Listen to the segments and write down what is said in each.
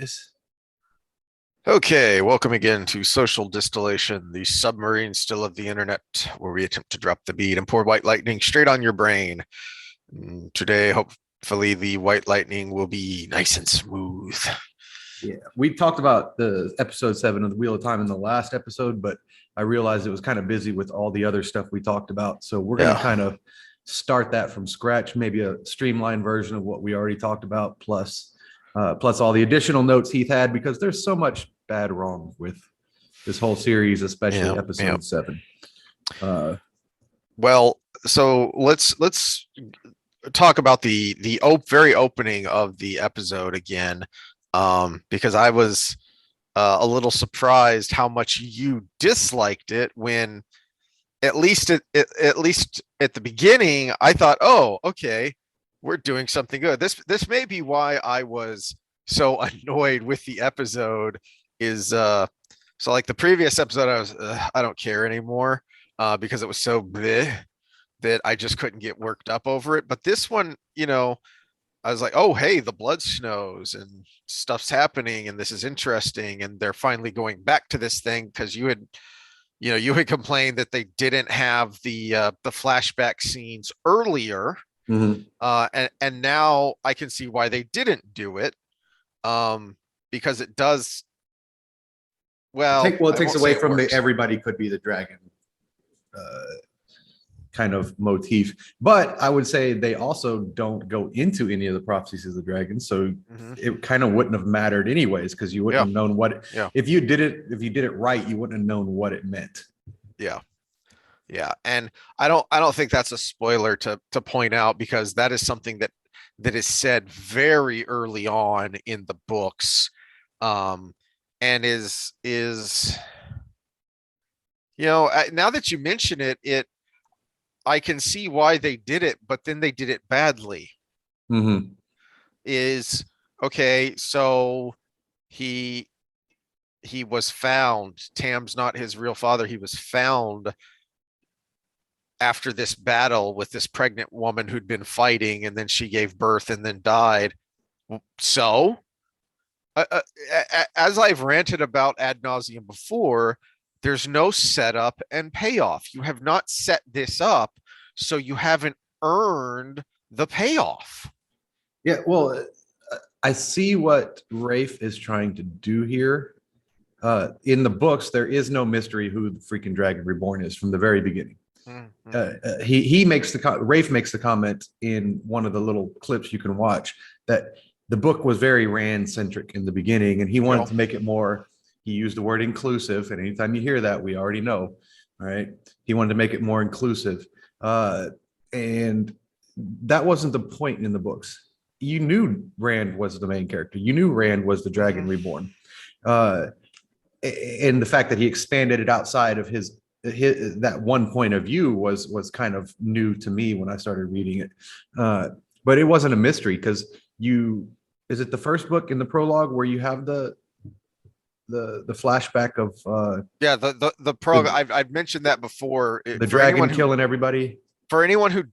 is. Okay, welcome again to Social Distillation, the submarine still of the internet, where we attempt to drop the bead and pour white lightning straight on your brain. Today, hopefully, the white lightning will be nice and smooth. Yeah, we talked about the episode 7 of the Wheel of Time in the last episode, but I realized it was kind of busy with all the other stuff we talked about. So we're going to kind of start that from scratch, maybe a streamlined version of what we already talked about, plus all the additional notes Heath had, because there's so much bad wrong with this whole series, especially episode 7. Well, so let's talk about the very opening of the episode again, because I was a little surprised how much you disliked it when at least at the beginning I thought, oh, okay, we're doing something good. This may be why I was so annoyed with the episode. Is so like the previous episode, I don't care anymore because it was so bleh that I just couldn't get worked up over it. But this one, I was like, oh, hey, the blood snows and stuff's happening and this is interesting. And they're finally going back to this thing because you had complained that they didn't have the flashback scenes earlier. And now I can see why they didn't do it. Because it does. It takes away from the everybody could be the dragon kind of motif, but I would say they also don't go into any of the prophecies of the dragon, so it kind of wouldn't have mattered anyways, because you wouldn't have known what if you did it right, you wouldn't have known what it meant. Yeah, and I don't think that's a spoiler to point out, because that is something that is said very early on in the books, and is now that you mention it, I can see why they did it, but then they did it badly. Is okay, so he was found. Tam's not his real father. He was found after this battle with this pregnant woman who'd been fighting, and then she gave birth and then died. So as I've ranted about ad nauseum before, there's no setup and payoff. You have not set this up, so you haven't earned the payoff. Yeah, well, I see what Rafe is trying to do here. In the books, there is no mystery who the freaking Dragon Reborn is from the very beginning. Rafe makes the comment in one of the little clips you can watch that the book was very Rand centric in the beginning, and he wanted to make it more. He used the word inclusive, and anytime you hear that, we already know. All right, he wanted to make it more inclusive, and that wasn't the point in the books. You knew Rand was the main character. You knew Rand was the Dragon Reborn, and the fact that he expanded it outside of his that one point of view was kind of new to me when I started reading it. But it wasn't a mystery, because is it the first book in the prologue where you have the flashback of the prologue. I've mentioned that before. The dragon killing everybody. For anyone who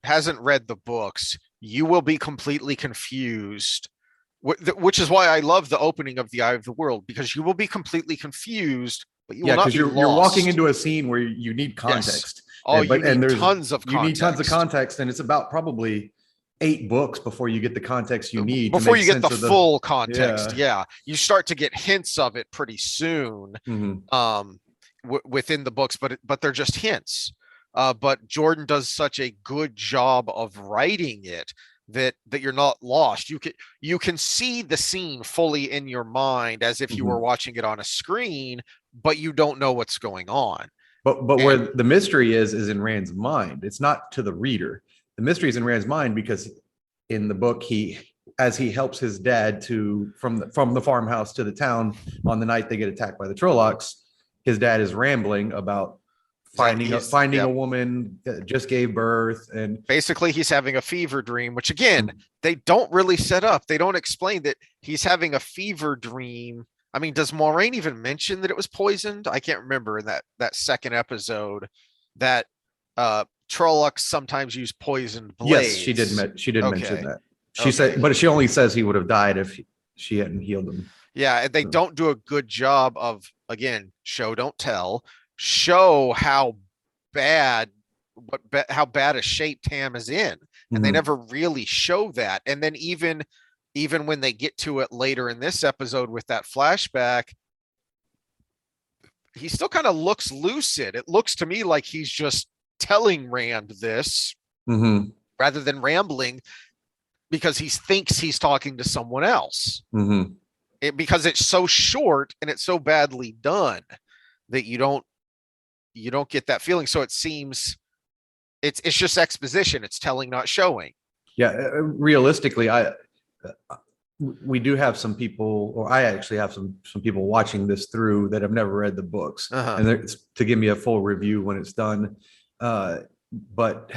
hasn't read the books, you will be completely confused, which is why I love the opening of the Eye of the World, because you will be completely confused, but you will not be lost. You're walking into a scene where you need context. Yes. You need tons of context. You need tons of context, and it's about probably 8 books before you get the context you need. Before you get the full context, you start to get hints of it pretty soon, within the books, but they're just hints. But Jordan does such a good job of writing it that you're not lost. You can see the scene fully in your mind as if you were watching it on a screen, but you don't know what's going on. But where the mystery is in Rand's mind. It's not to the reader. The mystery is in Rand's mind, because in the book, as he helps his dad from the farmhouse to the town on the night they get attacked by the Trollocs, his dad is rambling about finding a woman that just gave birth, and basically he's having a fever dream, which again, they don't really set up. They don't explain that he's having a fever dream. I mean, does Moiraine even mention that it was poisoned? I can't remember in that second episode that Trollocs sometimes use poisoned blades. Yes, she did mention that. She said, but she only says he would have died if she hadn't healed him. Yeah, and they So, don't do a good job of, again, show don't tell, show how bad how bad a shape Tam is in, and they mhm, never really show that. And then even when they get to it later in this episode with that flashback, he still kind of looks lucid. It looks to me like he's just telling Rand this mhm, rather than rambling because he thinks he's talking to someone else. mhm. Because it's so short and it's so badly done that you don't get that feeling. So it seems it's just exposition. It's telling, not showing. Yeah, realistically, we do have some people, or I actually have some people watching this through that have never read the books, Uh-huh. and to give me a full review when it's done. But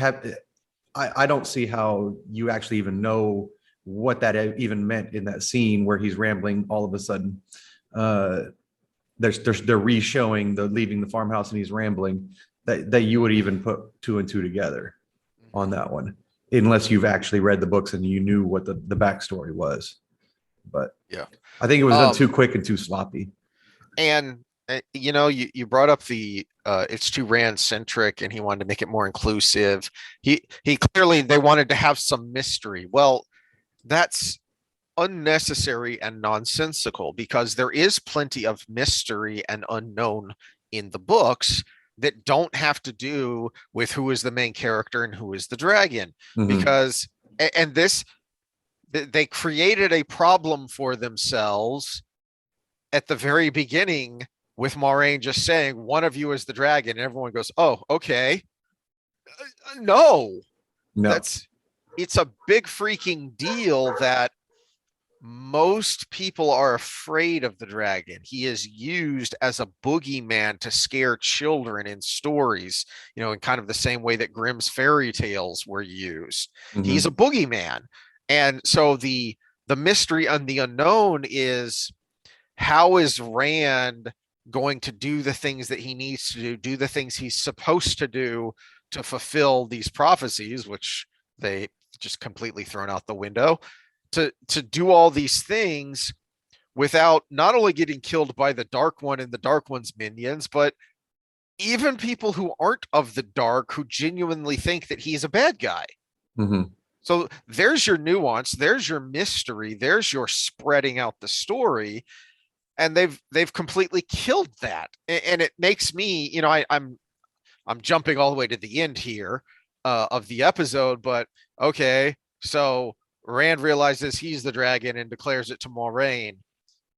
I don't see how you actually even know what that even meant in that scene where he's rambling all of a sudden. They're re-showing the leaving the farmhouse and he's rambling, that you would even put two and two together on that one, unless you've actually read the books and you knew what the backstory was. But Yeah. I think it was done too quick and too sloppy. And you know, you brought up the it's too Rand centric and he wanted to make it more inclusive. He clearly, they wanted to have some mystery. Well, that's unnecessary and nonsensical because there is plenty of mystery and unknown in the books that don't have to do with who is the main character and who is the dragon. Mhm. Because and this, they created a problem for themselves at the very beginning with Moraine just saying one of you is the dragon, and everyone goes, "Oh, okay." No, No. that's, it's a big freaking deal that most people are afraid of the dragon. He is used as a boogeyman to scare children in stories, you know, in kind of the same way that Grimm's fairy tales were used. He's a Mhm. boogeyman. And so the mystery and the unknown is, how is Rand going to do the things that he needs to do the things he's supposed to do to fulfill these prophecies, which they just completely thrown out the window, to do all these things without not only getting killed by the Dark One and the Dark One's minions, but even people who aren't of the dark who genuinely think that he's a bad guy. Mhm. So there's your nuance, there's your mystery, there's your spreading out the story, and they've completely killed that. And it makes me, you know, I'm jumping all the way to the end here of the episode, but okay, so Rand realizes he's the dragon and declares it to Moraine.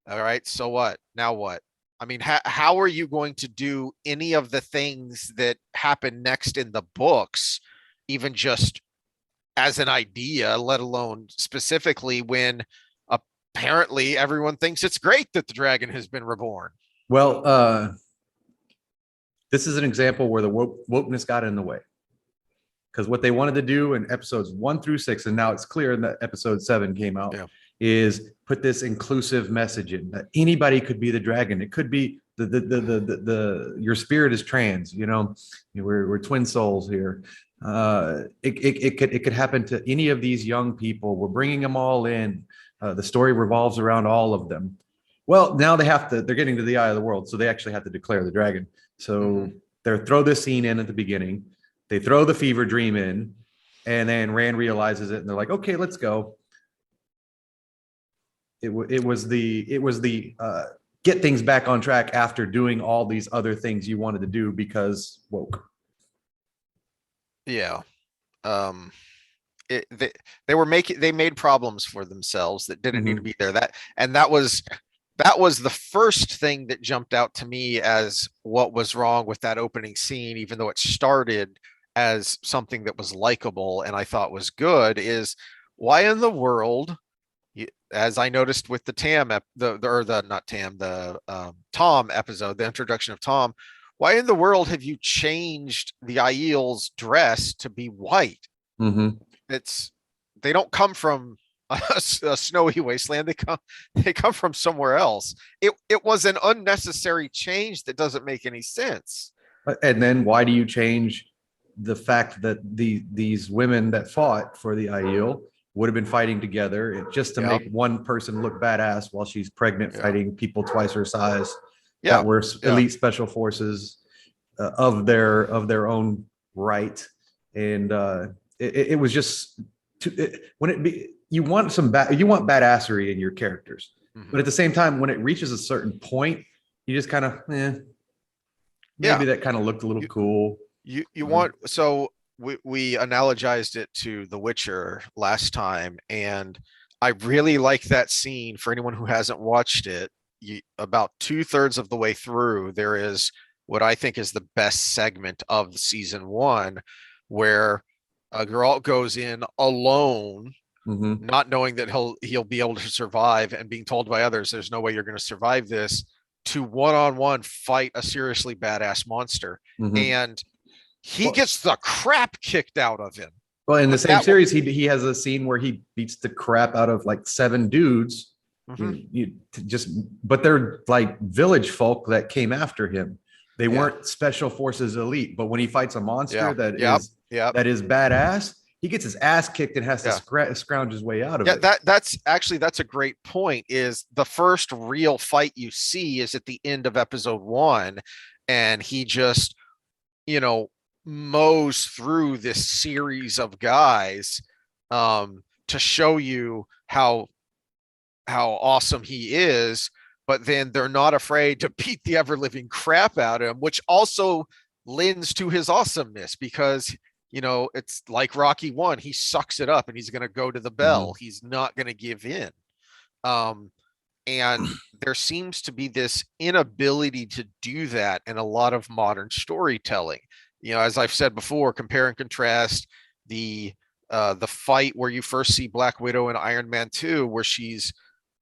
All right, so what? Now what? I mean, how are you going to do any of the things that happen next in the books, even just as an idea, let alone specifically when apparently everyone thinks it's great that the dragon has been reborn? Well, this is an example where the wokeness got in the way, because what they wanted to do in episodes 1 through 6, and now it's clear that episode 7 came out, Yeah. is put this inclusive message in that anybody could be the dragon. It could be your spirit is trans. We're twin souls here. It could happen to any of these young people. We're bringing them all in. The story revolves around all of them. Well, now they're getting to the eye of the world, so they actually have to declare the dragon. So they throw this scene in at the beginning. They throw the fever dream in, and then Rand realizes it, and they're like, "Okay, let's go." It was the get things back on track after doing all these other things you wanted to do because woke. Yeah. Um, they made problems for themselves that didn't need to Mhm. be there. That was the first thing that jumped out to me as what was wrong with that opening scene, even though it started as something that was likable and I thought was good, is why in the world, as I noticed with the Tam or the not Tam, the Tom episode, the introduction of Tom, why in the world have you changed the Aiel's dress to be white? Mhm. It's, they don't come from a snowy wasteland. They come from somewhere else. It was an unnecessary change that doesn't make any sense. And then why do you change the fact that these women that fought for the Aiel would have been fighting together just to Yep. make one person look badass while she's pregnant, Yeah. fighting people twice her size Yeah. that were Yeah. elite special forces of their own right. And it was just when it be, you want badassery in your characters, but at the same time, when it reaches a certain point, you just kind of maybe Yeah. that kind of looked a little cool. You want, so we analogized it to The Witcher last time, and I really like that scene. For anyone who hasn't watched it, about 2/3 of the way through, there is what I think is the best segment of season one, where Geralt goes in alone, not knowing that he'll be able to survive, and being told by others, "There's no way you're going to survive this," to one-on-one fight a seriously badass monster, and he gets the crap kicked out of him. Well, in the same series, he has a scene where he beats the crap out of like 7 dudes. But they're like village folk that came after him. They weren't special forces elite. But when he fights a monster that is badass, he gets his ass kicked and has to scrounge his way out of it. That's a great point. Is the first real fight you see is at the end of episode 1, and he just, mows through this series of guys to show you how awesome he is, but then they're not afraid to beat the ever living crap out of him, which also lends to his awesomeness, because it's like Rocky 1, he sucks it up and he's going to go to the bell. He's not going to give in. And there seems to be this inability to do that in a lot of modern storytelling. As I've said before, compare and contrast the fight where you first see Black Widow in Iron Man 2, where she's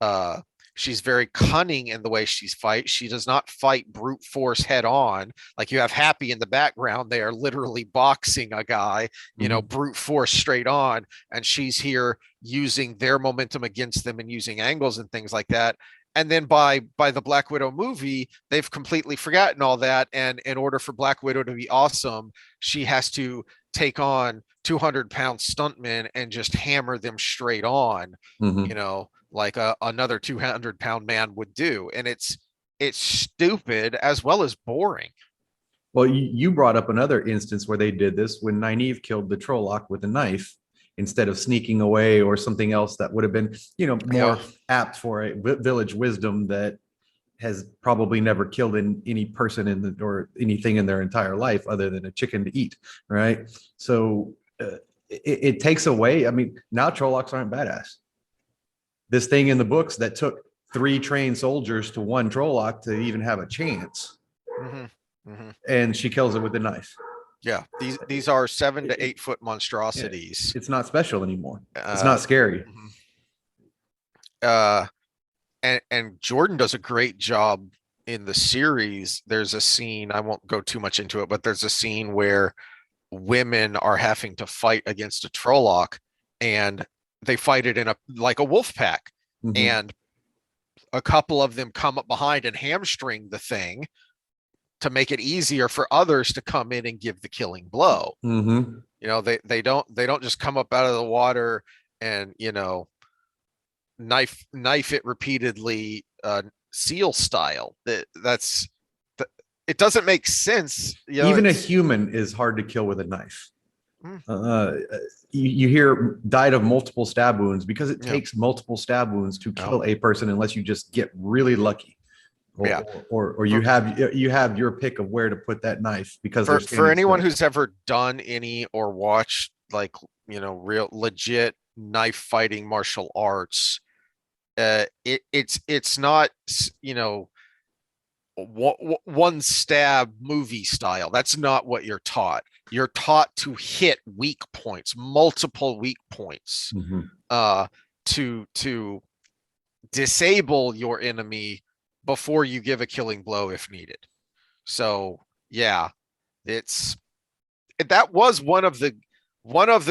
very cunning in the way she's fight. She does not fight brute force head on. Like, you have Happy in the background, they are literally boxing a guy, brute force straight on, and she's here using their momentum against them and using angles and things like that. And then by the Black Widow movie, they've completely forgotten all that. And in order for Black Widow to be awesome, she has to take on 200-pound stuntmen and just hammer them straight on, like another 200-pound man would do. And it's stupid as well as boring. Well, you brought up another instance where they did this when Nynaeve killed the Trolloc with a knife instead of sneaking away or something else that would have been, more apt for a village wisdom that has probably never killed any person or anything in their entire life other than a chicken to eat, right? So it takes away. I mean, now Trollocs aren't badass. This thing in the books that took 3 trained soldiers to 1 Trolloc to even have a chance, and she kills it with a knife. Yeah, these are 7 to 8 foot monstrosities. It's not special anymore. It's not scary. And Jordan does a great job in the series. There's a scene, I won't go too much into it, but there's a scene where women are having to fight against a Trolloc, and they fight it in a wolf pack, and a couple of them come up behind and hamstring the thing to make it easier for others to come in and give the killing blow. They don't just come up out of the water and knife it repeatedly, seal style. It doesn't make sense. Even a human is hard to kill with a knife. You hear died of multiple stab wounds because it takes multiple stab wounds to kill a person, unless you just get really lucky. Or you have your pick of where to put that knife, because for anyone who's ever done any or watched real legit knife fighting martial arts, it's not one stab movie style. That's not what you're taught. You're taught to hit weak points, multiple weak points, to disable your enemy before you give a killing blow if needed. So that was one of the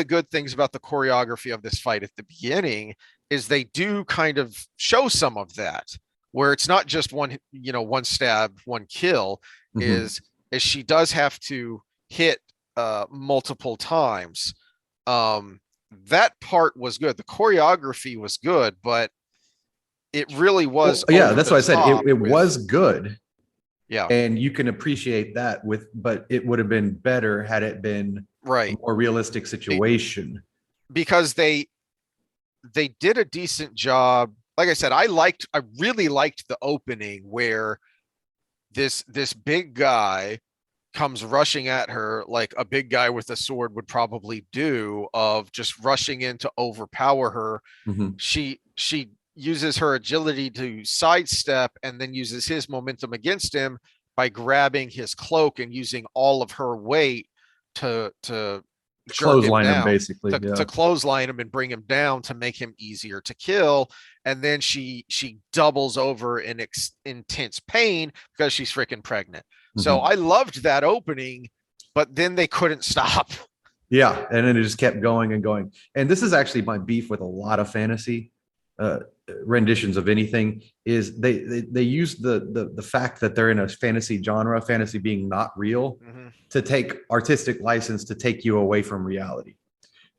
good things about the choreography of this fight at the beginning, is they do kind of show some of that, where it's not just one stab, one kill, is she does have to hit multiple times. that part was good. The choreography was good, but it really was Well, yeah, over that's the why I said top it with, was good, yeah, and you can appreciate that but it would have been better had it been a right. more realistic Be- situation. because they did a decent job. Like I said, I really liked the opening where this big guy comes rushing at her like a big guy with a sword would probably do, of just rushing in to overpower her. Mhm. She uses her agility to sidestep and then uses his momentum against him by grabbing his cloak and using all of her weight to jerk him Clothesline them down, basically. to Yeah. clothesline him and bring him down to make him easier to kill. And then she doubles over in intense pain because she's freaking pregnant. So Mhm. I loved that opening, but then they couldn't stop. Yeah, and then it just kept going and going. And this is actually my beef with a lot of fantasy uh, renditions of anything is they use the fact that they're in a fantasy genre, fantasy being not real, Mm-hmm. to take artistic license to take you away from reality.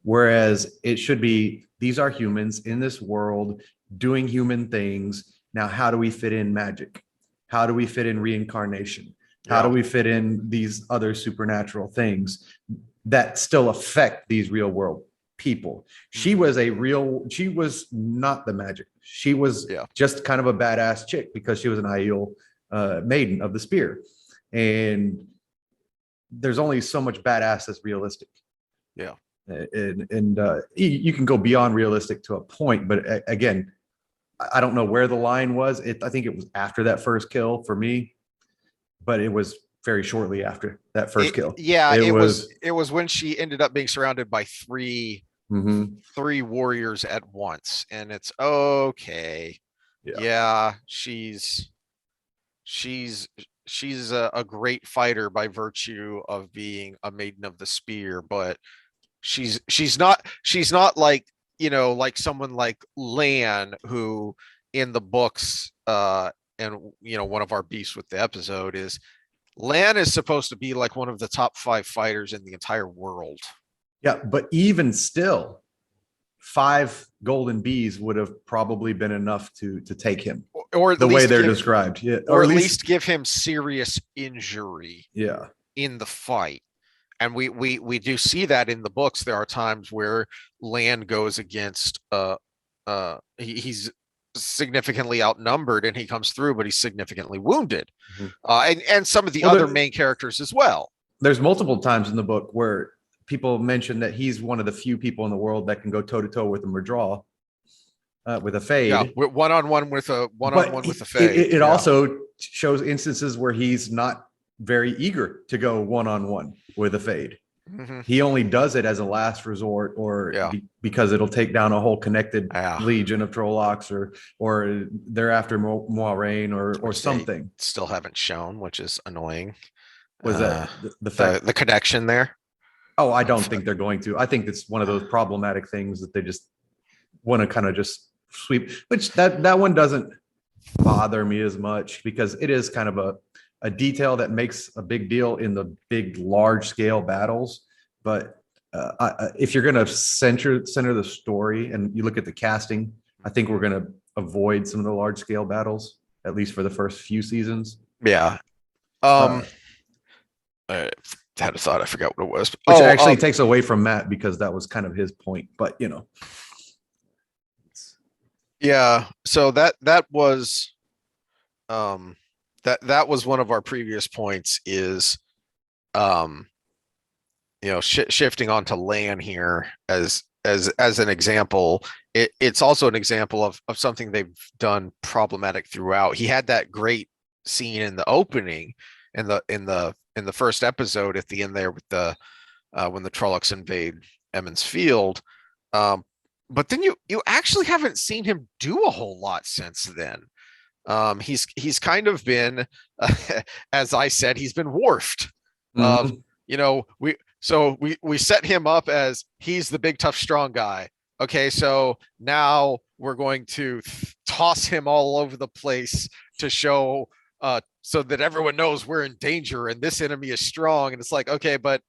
Whereas it should be these are humans in this world doing human things. Now, how do we fit in magic? How do we fit in reincarnation? How do Yeah. we fit in these other supernatural things that still affect these real world people? She was not the magic. She was Yeah. just kind of a badass chick because she was an Aiel maiden of the spear. And there's only so much badass that's realistic. Yeah. And you can go beyond realistic to a point, but again, I don't know where the line was. I think it was after that first kill for me, but it was very shortly after that first kill. Yeah, It was it was when she ended up being surrounded by mhm, three warriors at once. And it's okay. yeah. Yeah, she's she's a great fighter by virtue of being a maiden of the spear, but she's not like, like someone like Lan, who in the books, and one of our beefs with the episode is Lan is supposed to be like one of the top 5 fighters in the entire world. Yeah, but even still, 5 golden bees would have probably been enough to take him Or at the way least they're give described. Yeah, or or at at least least give him serious injury yeah. in the fight. And we do see that in the books. There are times where Lan goes against he's significantly outnumbered and he comes through, but he's significantly wounded. Mhm. And some of the Well, other main characters as well. there's multiple times in the book where people mention that he's one of the few people in the world that can go toe to toe with him or draw with a Yeah, fade. one on But one with a it, fade. it Yeah. also shows instances where he's not very eager to go one on one with a fade. Mm-hmm. He only does it as a last resort, or Yeah. because it'll take down a whole connected Yeah. legion of Trollocs, or they're after Moiraine or Which they something. still haven't shown, which is annoying. Was Uh, that the fact? the connection there. Oh, I don't think they're going to. I think it's one of those problematic things that they just want to kind of just sweep. Which that one doesn't bother me as much because it is kind of a detail that makes a big deal in the big large scale battles. But if you're going to center the story and you look at the casting, I think we're going to avoid some of the large scale battles, at least for the first few seasons. Yeah. Uh, I had a thought. I forgot what it was. which actually takes away from Matt because that was kind of his point. But yeah. So that was that was one of our previous points is um shifting onto Lan here as an example. It's also an example of something they've done problematic throughout. He had that great scene in the opening in the first episode at the end there with the when the Trollocs invade Emmons Field. But then you actually haven't seen him do a whole lot since then. He's kind of been, as I said, he's been dwarfed. Of mhm. we set him up as he's the big tough strong guy. Okay, so now we're going to toss him all over the place to show so that everyone knows we're in danger and this enemy is strong. And it's like, okay, but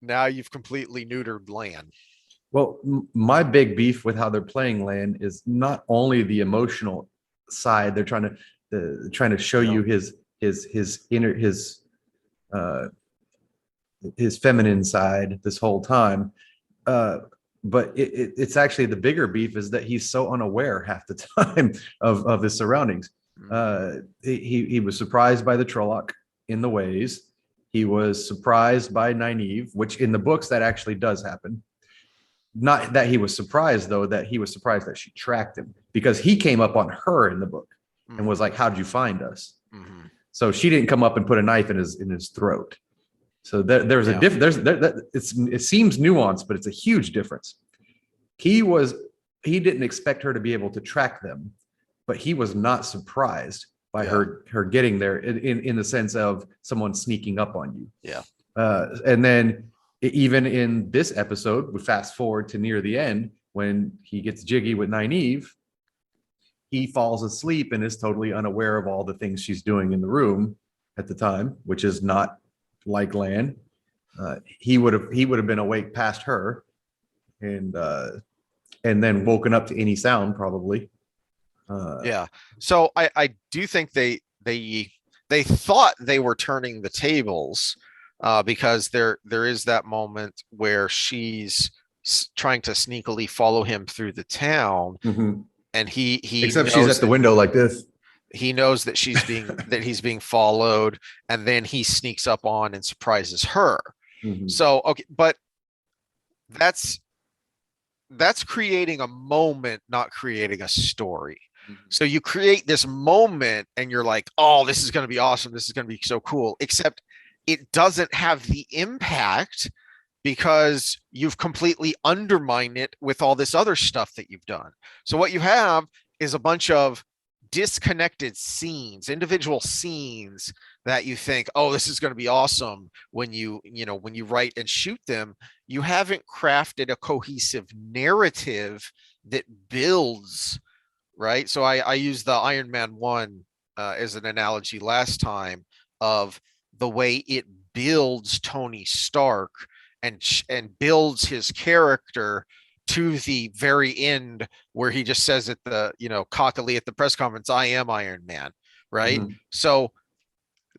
now you've completely neutered Lan. Well, my big beef with how they're playing Land is not only the emotional side. They're trying to show Yeah. you his inner uh, his feminine side this whole time. Uh, but it's actually the bigger beef is that he's so unaware half the time of his surroundings. He was surprised by the Trolloc in the ways. He was surprised by Nynaeve, which in the books that actually does happen. Not that he was surprised though, that he was surprised that she tracked him because he came up on her in the book and was like, "How'd you find us?" Mm-hmm. So she didn't come up and put a knife in his throat. So there's a Yeah. it seems nuanced, but it's a huge difference. He was he didn't expect her to be able to track them, but he was not surprised by Yeah. her getting there in the sense of someone sneaking up on you. Yeah. And then even in this episode, we fast forward to near the end when he gets jiggy with Nynaeve, he falls asleep and is totally unaware of all the things she's doing in the room at the time, which is not like Lan. He would have been awake past her, and then woken up to any sound probably. Yeah. So I do think they thought they were turning the tables, because there is that moment where she's trying to sneakily follow him through the town, Mhm. and he Except she's knows at the that window like this. he knows that he's being followed, and then he sneaks up on and surprises her. Mhm. So okay, but that's that's creating a moment, not creating a story. So you create this moment and you're like, oh, this is going to be awesome. This is going to be so cool. Except it doesn't have the impact because you've completely undermined it with all this other stuff that you've done. So what you have is a bunch of disconnected scenes, individual scenes that you think, oh, this is going to be awesome when when you write and shoot them. You haven't crafted a cohesive narrative that builds, right? So I used the Iron Man 1 as an analogy last time of the way it builds Tony Stark and builds his character to the very end where he just says at the cockily at the press conference, I am Iron Man, right? Mhm. So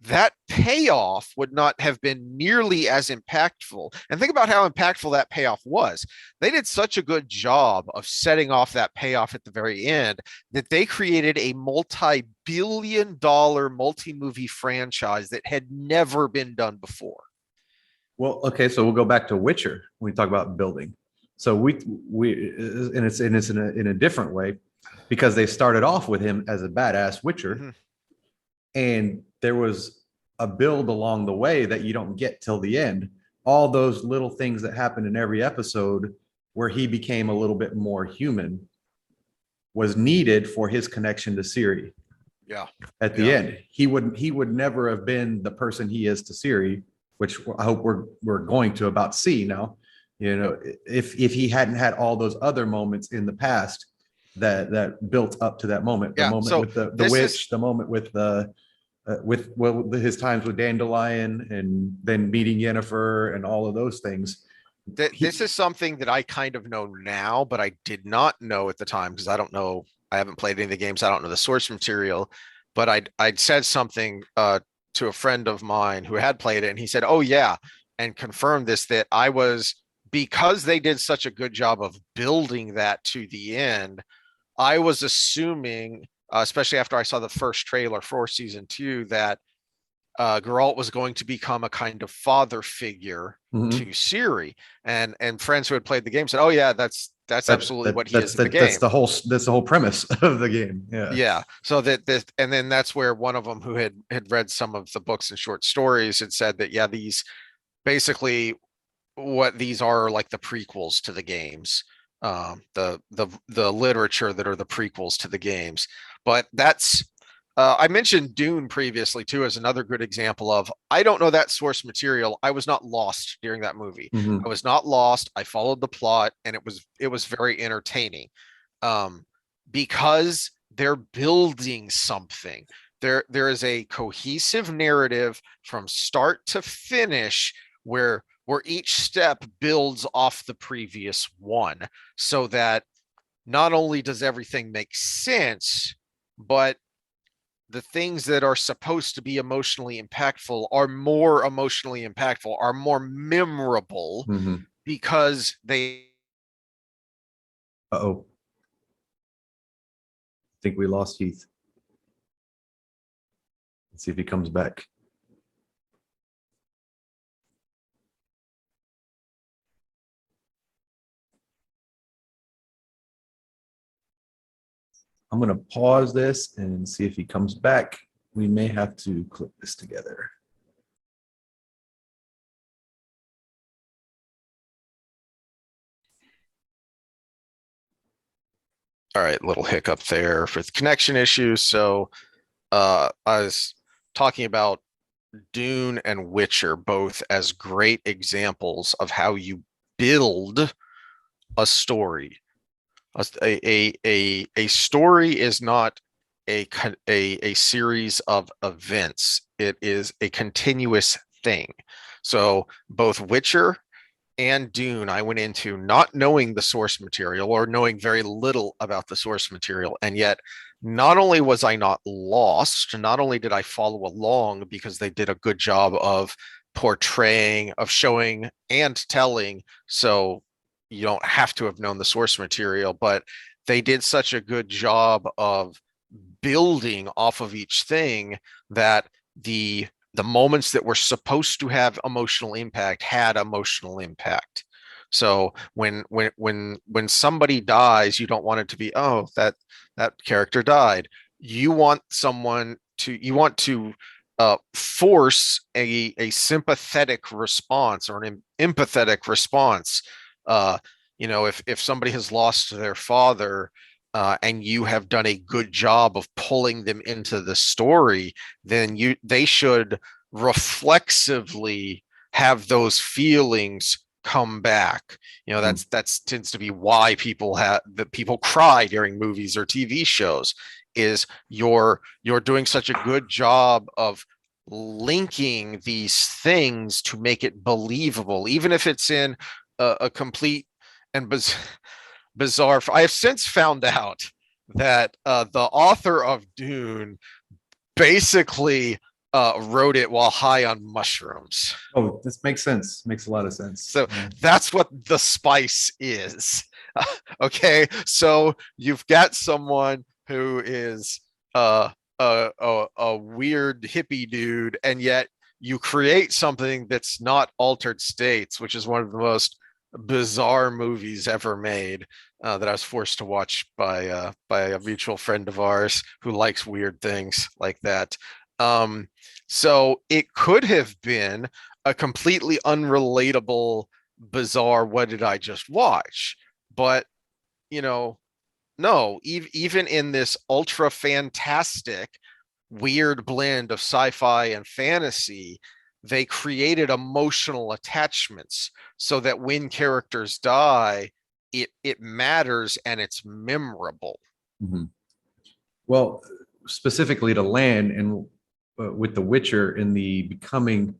that payoff would not have been nearly as impactful. And think about how impactful that payoff was. They did such a good job of setting off that payoff at the very end that they created a multi-billion-dollar multi-movie franchise that had never been done before. Well, okay, so we'll go back to Witcher when we talk about building. So we and it's in a different way because they started off with him as a badass Witcher, Mm-hmm. and there was a build along the way that you don't get till the end. All those little things that happened in every episode where he became a little bit more human was needed for his connection to Siri Yeah. at the Yeah. end. He would never have been the person he is to Siri, which I hope we're going to about C now. If he hadn't had all those other moments in the past that built up to that moment, the Yeah. moment So with the this is witch, the moment with his times with Dandelion, and then meeting Yennefer and all of those things. this is something that I kind of know now, but I did not know at the time because I don't know. I haven't played any of the games. I don't know the source material, but I'd said something to a friend of mine who had played it, and he said, "Oh yeah," and confirmed this that I was, because they did such a good job of building that to the end. I was assuming, especially after I saw the first trailer for season 2, that Geralt was going to become a kind of father figure Mhm. to Siri, and friends who had played the game said, "Oh yeah, that's absolutely what he is in the That's game." the whole premise of the game. Yeah. Yeah, so that this, and then that's where one of them who had read some of the books and short stories had said that yeah, these basically what these are like the prequels to the games, the literature that are the prequels to the games. But that's I mentioned Dune previously too as another good example of I don't know that source material. I was not lost during that movie. I Mhm. was not lost. I followed the plot, and it was very entertaining, um, because they're building something. There is a cohesive narrative from start to finish where where each step builds off the previous one, so that not only does everything make sense, but the things that are supposed to be emotionally impactful are more emotionally impactful, are more memorable, Mm-hmm. because they. Uh-oh. I think we lost Heath. Let's see if he comes back. I'm going to pause this and see if he comes back. We may have to clip this together. All right, little hiccup there with connection issues. So I was talking about Dune and Witcher both as great examples of how you build a story. A story is not a series of events. It is a continuous thing. So both Witcher and Dune, I went into not knowing the source material, or knowing very little about the source material. And yet, not only was I not lost, not only did I follow along because they did a good job of portraying, of showing and telling. So you don't have to have known the source material, but they did such a good job of building off of each thing that the moments that were supposed to have emotional impact had emotional impact. So when somebody dies, you don't want it to be, oh, that character died. You want to force a sympathetic response, or an empathetic response. Uh, if somebody has lost their father, and you have done a good job of pulling them into the story, then they should reflexively have those feelings come back. That's tends to be why people cry during movies or TV shows. Is you're doing such a good job of linking these things to make it believable, even if it's in a complete and bizarre. I have since found out that the author of Dune basically wrote it while high on mushrooms. Oh, this makes sense. Makes a lot of sense. So that's what the spice is. Okay, so you've got someone who is a weird hippie dude, and yet you create something that's not Altered States, which is one of the most bizarre movies ever made, that I was forced to watch by a mutual friend of ours who likes weird things like that. So it could have been a completely unrelatable, bizarre, what did I just watch? But, you know, no, even in this ultra fantastic, weird blend of sci-fi and fantasy, they created emotional attachments so that when characters die, it matters and it's memorable. Mhm. Well, specifically to Land and with The Witcher in the becoming,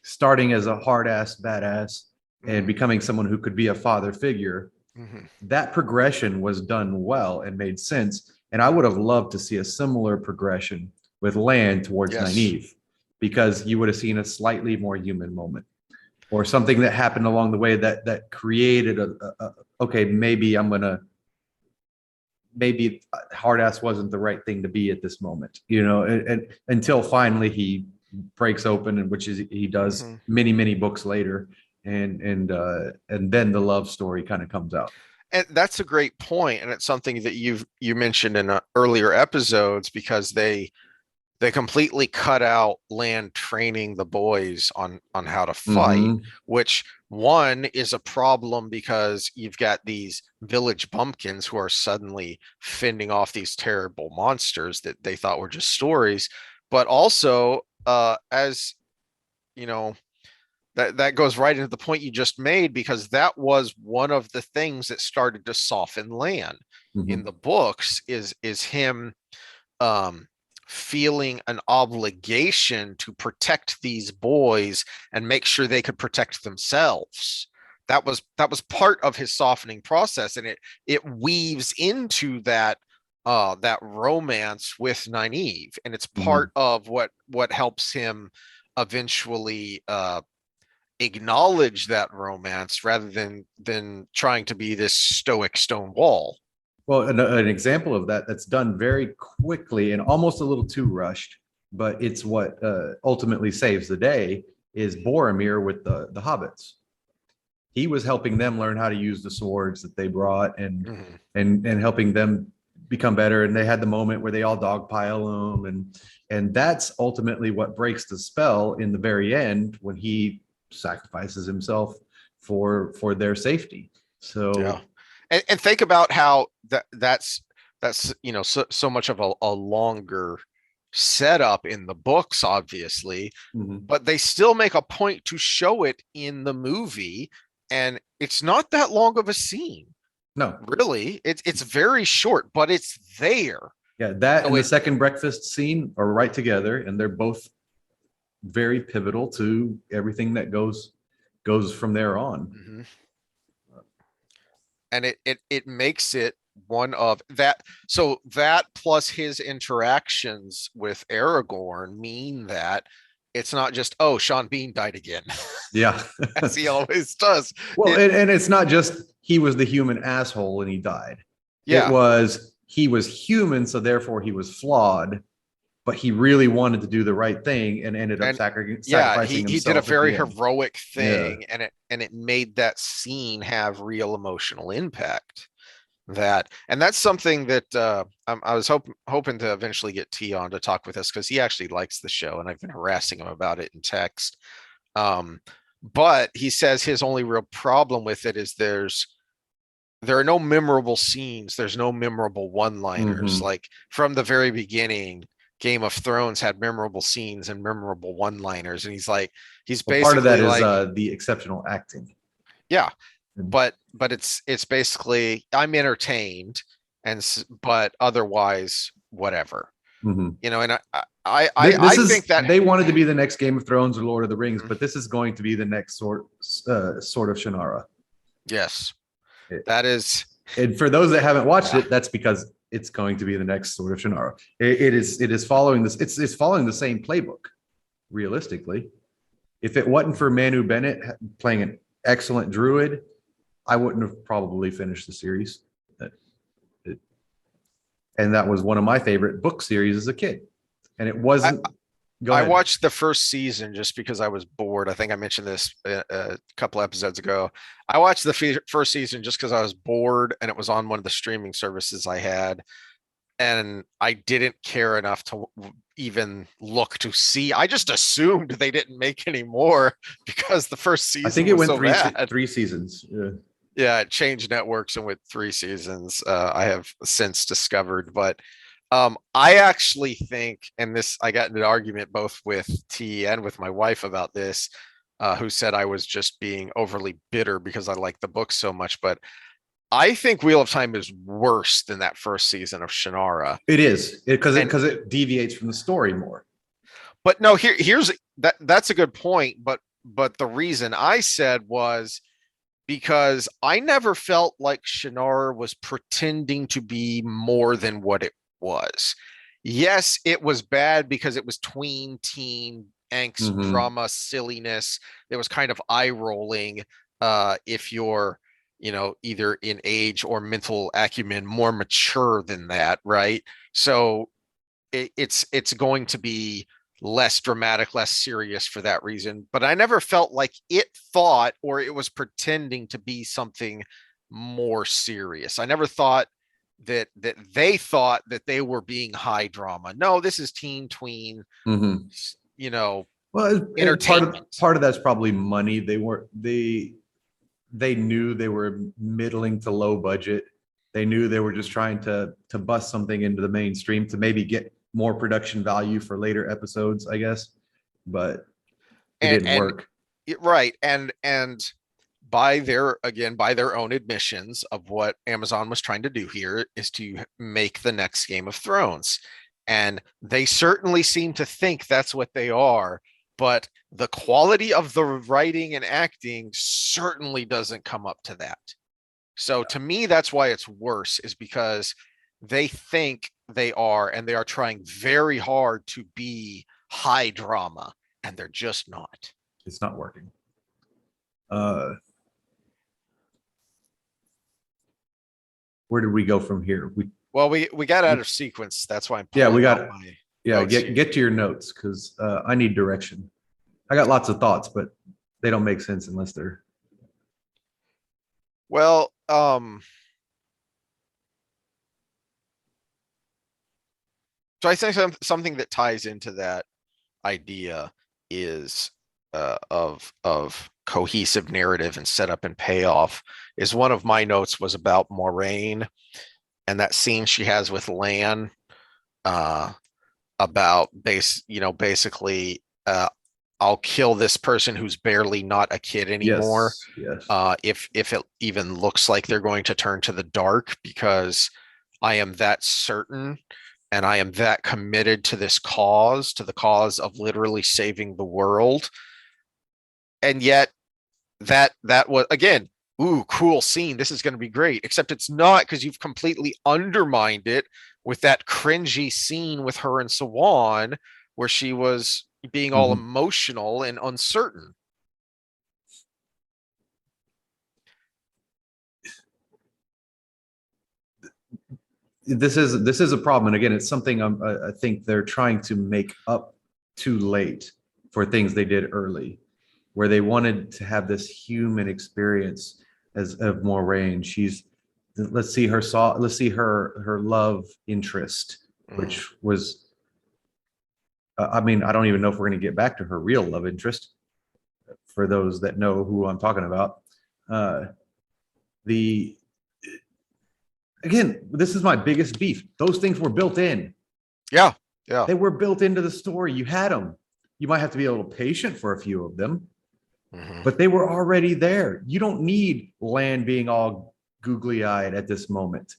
starting as a hard ass badass and becoming someone who could be a father figure, Mm-hmm. that progression was done well and made sense. And I would have loved to see a similar progression with Land towards Yes. Nynaeve, because you would have seen a slightly more human moment or something that happened along the way that created okay, maybe hard ass wasn't the right thing to be at this moment, and until finally he breaks open, and which is he does Mm-hmm. many books later, and then the love story kind of comes out. And that's a great point, and it's something that you mentioned in earlier episodes, because they completely cut out Land training the boys on how to fight, Mm-hmm. which one is a problem because you've got these village bumpkins who are suddenly fending off these terrible monsters that they thought were just stories. But also, as you know, that goes right into the point you just made, because that was one of the things that started to soften Land Mm-hmm. in the books, is him um feeling an obligation to protect these boys and make sure they could protect themselves. That was part of his softening process, and it weaves into that romance with Nynaeve, and it's part of what helps him eventually acknowledge that romance rather than trying to be this stoic stone wall. Well, an example of that that's done very quickly and almost a little too rushed, but it's what ultimately saves the day is Boromir with the hobbits. He was helping them learn how to use the swords that they brought and helping them become better. And they had the moment where they all dogpile them, and that's ultimately what breaks the spell in the very end when he sacrifices himself for their safety. So Yeah. And think about how that's so much of a longer setup in the books, obviously, but they still make a point to show it in the movie, and it's not that long of a scene. no, Really, it's very short, but it's there. yeah, that So and the second breakfast scene are right together, and they're both very pivotal to everything that goes from there on. Mhm. And it makes it one of that. So that plus his interactions with Aragorn mean that it's not just, oh, Sean Bean died again, Yeah. as he always does. Well, and it's not just he was the human asshole and he died. It Yeah. was he was human, so therefore he was flawed, but he really wanted to do the right thing and ended up And yeah, sacrificing he did a himself at very the end. heroic Yeah. thing, and it made that scene have real emotional impact. And that's something that I was hoping to eventually get T on to talk with us, because he actually likes the show and I've been harassing him about it in text. But he says his only real problem with it is there are no memorable scenes, there's no memorable one-liners. Like from the very beginning, Game of Thrones had memorable scenes and memorable one-liners, and he's Well, part of that basically is like, the exceptional acting. yeah, but it's basically I'm entertained, but otherwise whatever, and I This think is that they wanted to be the next Game of Thrones or Lord of the Rings, Mhm. but this is going to be the next sort of Shannara. Yes, It- that is. and for those that haven't watched Yeah. it, that's because it's going to be the next sort of Shannara. It is following this. It's following the same playbook. Realistically, if it wasn't for Manu Bennett playing an excellent druid, I wouldn't have probably finished the series. And that was one of my favorite book series as a kid. And it I, wasn't. Go I ahead. watched the first season just because I was bored. I think I mentioned this a couple episodes ago. I watched the first season just because I was bored and it was on one of the streaming services I had. And I didn't care enough to even look to see. I just assumed they didn't make any more because the first I think season it was went so bad. three seasons. Yeah. Yeah, it changed networks and with 3 seasons. I have since discovered, but I actually think, and this I got in an argument both with T and with my wife about this, who said I was just being overly bitter because I like the book so much. But I think Wheel of Time is worse than that first season of Shannara. It is because And it deviates from the story more. but no, here's that's a good point. But the reason I said was because I never felt like Shannara was pretending to be more than what it was. Yes, it was bad because it was tween teen angst, drama, silliness. There was kind of eye rolling if you're, either in age or mental acumen more mature than that, right? So it's going to be less dramatic, less serious for that reason. But I never felt like it thought or it was pretending to be something more serious. I never thought that they thought that they were being high drama. No, this is teen tween, you know, Well, and entertainment. part of that's probably money. They knew they were middling to low budget. They knew they were just trying to bust something into the mainstream to maybe get more production value for later episodes, I guess. But it didn't And work. right. And by their own admissions of what Amazon was trying to do here is to make the next Game of Thrones. And they certainly seem to think that's what they are, but the quality of the writing and acting certainly doesn't come up to that. So to me, that's why it's worse, is because they think they are, and they are trying very hard to be high drama, and they're just not. It's not working. Where did we go from here? Well, we got out of sequence. That's why I'm Yeah, we pulling got out my yeah. notes here. Get to your notes, because I need direction. I got lots of thoughts, but they don't make sense unless they're. Well, so I think something that ties into that idea is of cohesive narrative and setup and payoff. Is one of my notes was about Moraine and that scene she has with Lan, about basically, I'll kill this person who's barely not a kid anymore. Yes. If it even looks like they're going to turn to the dark, because I am that certain and I am that committed to this cause, to the cause of literally saving the world. And yet that was, again, ooh, cool scene. This is going to be great. Except it's not, because you've completely undermined it with that cringy scene with her and Sawan, where she was being all emotional and uncertain. This is a problem, and again, it's something I think they're trying to make up too late for things they did early, where they wanted to have this human experience as of Moraine. She's let's see her love interest, which was I mean, I don't even know if we're going to get back to her real love interest, for those that know who I'm talking about. The Again, this is my biggest beef. Those things were built in. Yeah. They were built into the story. You had them. You might have to be a little patient for a few of them, but they were already there. You don't need Lan being all googly eyed at this moment.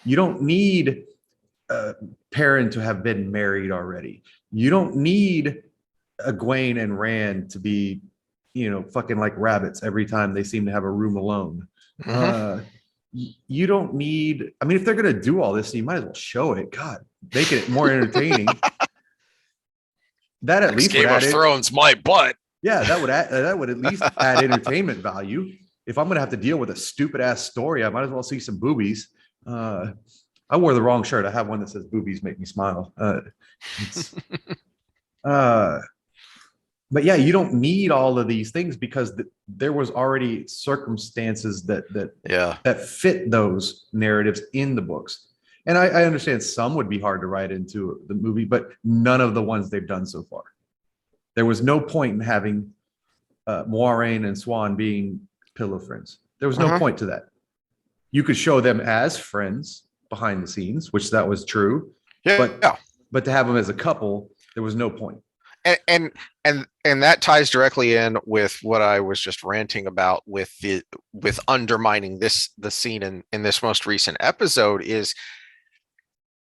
You don't need Perrin to have been married already. You don't need Egwene and Rand to be, fucking like rabbits every time they seem to have a room alone. You don't need, I mean, if they're going to do all this, you might as well show it. God, make it more entertaining. That at least Game of Thrones, my butt. Yeah, that would at least add entertainment value. If I'm going to have to deal with a stupid ass story, I might as well see some boobies. I wore the wrong shirt. I have one that says "Boobies make me smile." But yeah, you don't need all of these things, because there was already circumstances that fit those narratives in the books. And I understand some would be hard to write into the movie, but none of the ones they've done so far. There was no point in having Moiraine and Swan being pillow friends. There was no point to that. You could show them as friends behind the scenes, which that was true. But to have them as a couple, there was no point. And that ties directly in with what I was just ranting about with undermining the scene in this most recent episode. Is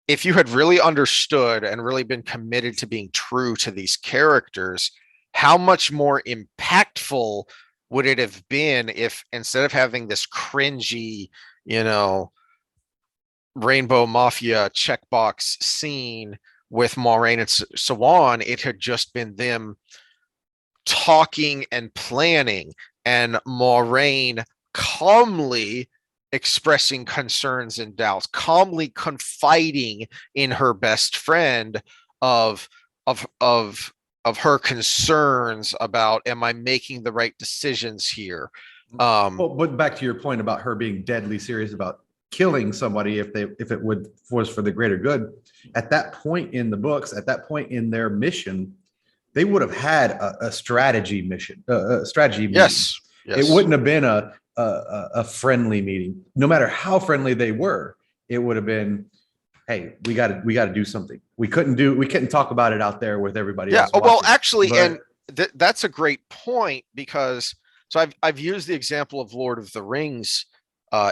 if you had really understood and really been committed to being true to these characters, how much more impactful would it have been if, instead of having this cringy, Rainbow Mafia checkbox scene with Moiraine and Sawan, it had just been them talking and planning, and Moiraine calmly expressing concerns and doubts, calmly confiding in her best friend of her concerns about, am I making the right decisions here? But back to your point about her being deadly serious about killing somebody if it was for the greater good. At that point in the books, at that point in their mission, they would have had a strategy mission, strategy meeting. Yes. It wouldn't have been a friendly meeting. No matter how friendly they were, it would have been, hey, we got to do something. We couldn't talk about it out there with everybody else. Yeah. Well, actually, and that's a great point, because so I've used the example of Lord of the Rings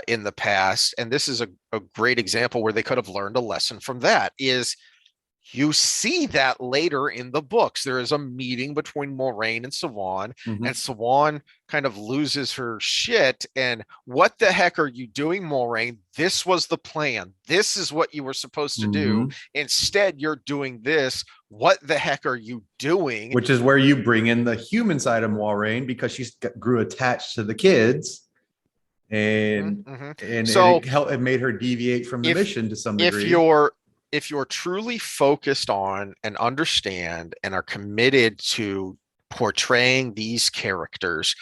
in the past, and this is a great example where they could have learned a lesson from that. Is You see that later in the books. There is a meeting between Moraine and Sawan, and Sawan kind of loses her shit. And what the heck are you doing, Moraine? This was the plan. This is what you were supposed to do. Instead, you're doing this. What the heck are you doing? Which is where you bring in the human side of Moraine, because she grew attached to the kids. And So it made her deviate from the mission to some degree. If you're truly focused on and understand and are committed to portraying these characters,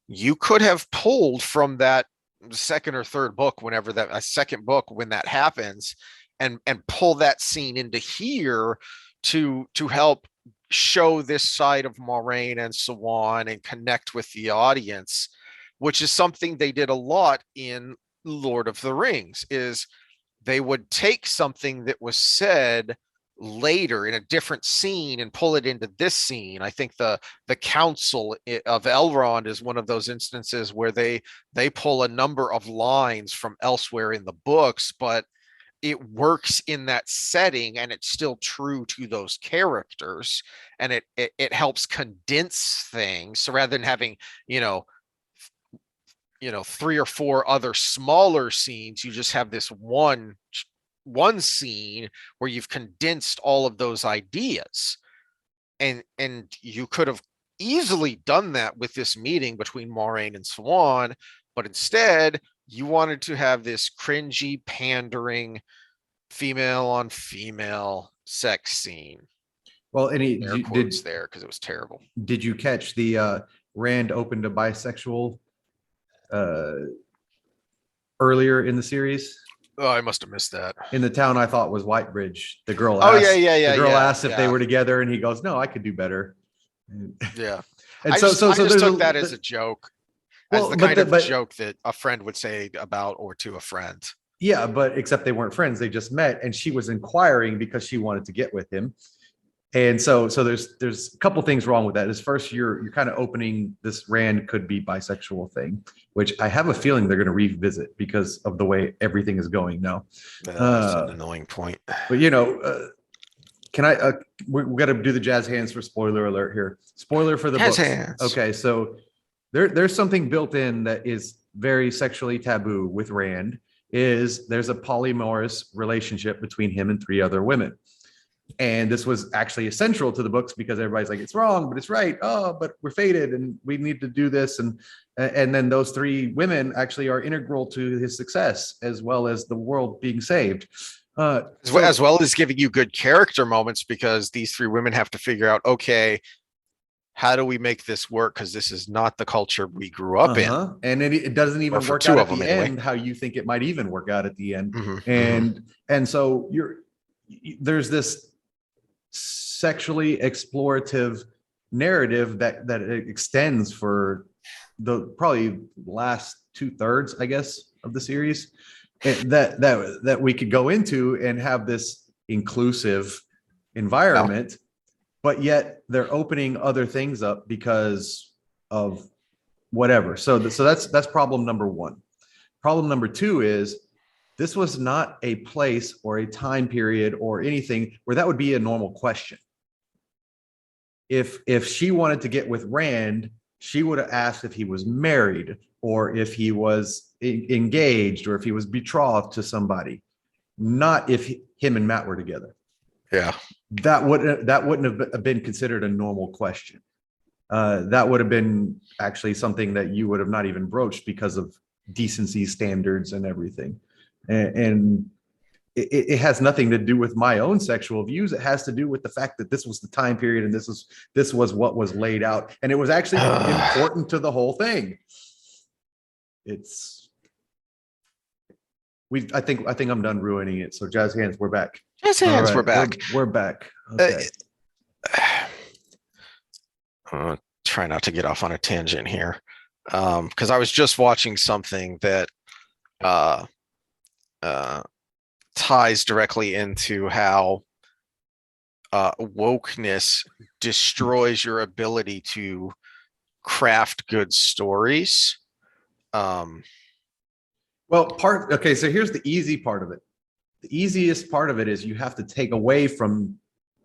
you could have pulled from that second or third book, whenever that a second book, when that happens, and pull that scene into here to help show this side of Moraine and Sawan and connect with the audience, which is something they did a lot in Lord of the Rings. Is they would take something that was said later in a different scene and pull it into this scene. I think the Council of Elrond is one of those instances where they pull a number of lines from elsewhere in the books, but it works in that setting and it's still true to those characters, and it helps condense things. So rather than having, three or four other smaller scenes, you just have this one scene where you've condensed all of those ideas. And you could have easily done that with this meeting between Moraine and Sawan, but instead you wanted to have this cringy, pandering, female on female sex scene. Well, and air quotes there, because it was terrible. Did you catch the Rand opened a bisexual earlier in the series? Oh, I must have missed that. In the town I thought was Whitebridge, the girl asked, the girl asked if they were together, and he goes, "No, I could do better." Yeah. And I just took that as a joke. As the kind of joke that a friend would say about or to a friend. Yeah, but except they weren't friends, they just met, and she was inquiring because she wanted to get with him. And so there's a couple things wrong with that. Is first, you're kind of opening this Rand could be bisexual thing, which I have a feeling they're going to revisit because of the way everything is going now. That's an annoying point. But can I? We got to do the jazz hands for spoiler alert here. Spoiler for the jazz books. Hands. Okay, so there's something built in that is very sexually taboo with Rand. There's a polyamorous relationship between him and three other women. And this was actually essential to the books because everybody's like, it's wrong, but it's right. Oh, but we're fated and we need to do this. And then those three women actually are integral to his success, as well as the world being saved. As well as giving you good character moments, because these three women have to figure out, okay, how do we make this work? Because this is not the culture we grew up in. And it doesn't even work out at the end how you think it might even work out at the end. And so there's this sexually explorative narrative that extends for the probably last 2/3, I guess, of the series, that we could go into and have this inclusive environment, but yet they're opening other things up because of whatever. So that's problem number one. Problem number two is, this was not a place or a time period or anything where that would be a normal question. If she wanted to get with Rand, she would have asked if he was married or if he was engaged or if he was betrothed to somebody, not if him and Matt were together. Yeah. That wouldn't have been considered a normal question. That would have been actually something that you would have not even broached because of decency standards and everything. And it has nothing to do with my own sexual views. It has to do with the fact that this was the time period and this was what was laid out, and it was actually important to the whole thing. I think I'm done ruining it. So jazz hands, we're back. Jazz hands, right, we're back. We're back. Okay. Try not to get off on a tangent here, because I was just watching something that ties directly into how wokeness destroys your ability to craft good stories. So here's the easy part of it. The easiest part of it is you have to take away from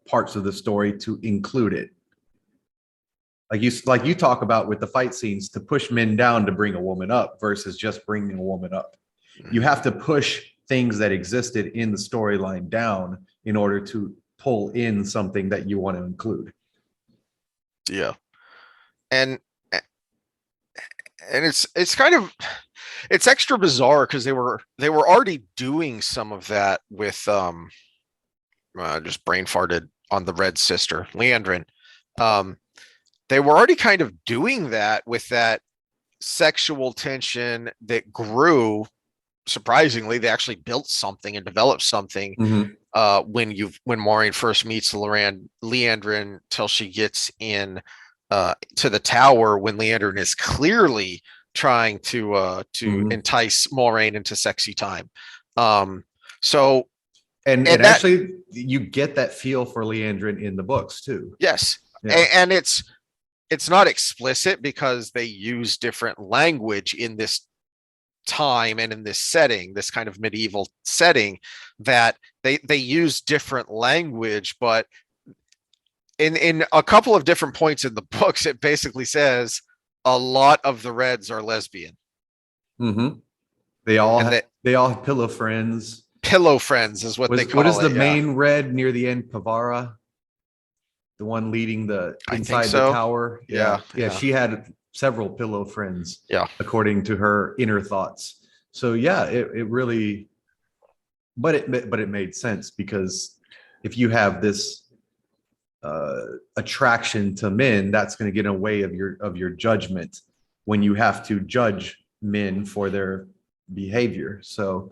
parts of the story to include it. Like you talk about with the fight scenes, to push men down to bring a woman up versus just bringing a woman up. You have to push things that existed in the storyline down in order to pull in something that you want to include. Yeah. And it's kind of, it's extra bizarre because they were already doing some of that with just brain farted on the Red Sister, Leandrin. They were already kind of doing that with that sexual tension that grew. Surprisingly, they actually built something and developed something when Maureen first meets Leandrin till she gets in to the tower, when Leandrin is clearly trying to entice Maureen into sexy time. So and that, actually you get that feel for Leandrin in the books too. Yes. Yeah. And it's not explicit because they use different language in this time and in this setting, this kind of medieval setting, that they use different language, but in a couple of different points in the books, it basically says a lot of the Reds are lesbian. They all have pillow friends. Pillow friends is what they call it. What is the main Red near the end? Pavara, the one leading the inside the tower. Yeah. She had several pillow friends. Yeah, according to her inner thoughts. So yeah, it really, but it made sense, because if you have this attraction to men, that's going to get in the way of your judgment when you have to judge men for their behavior. So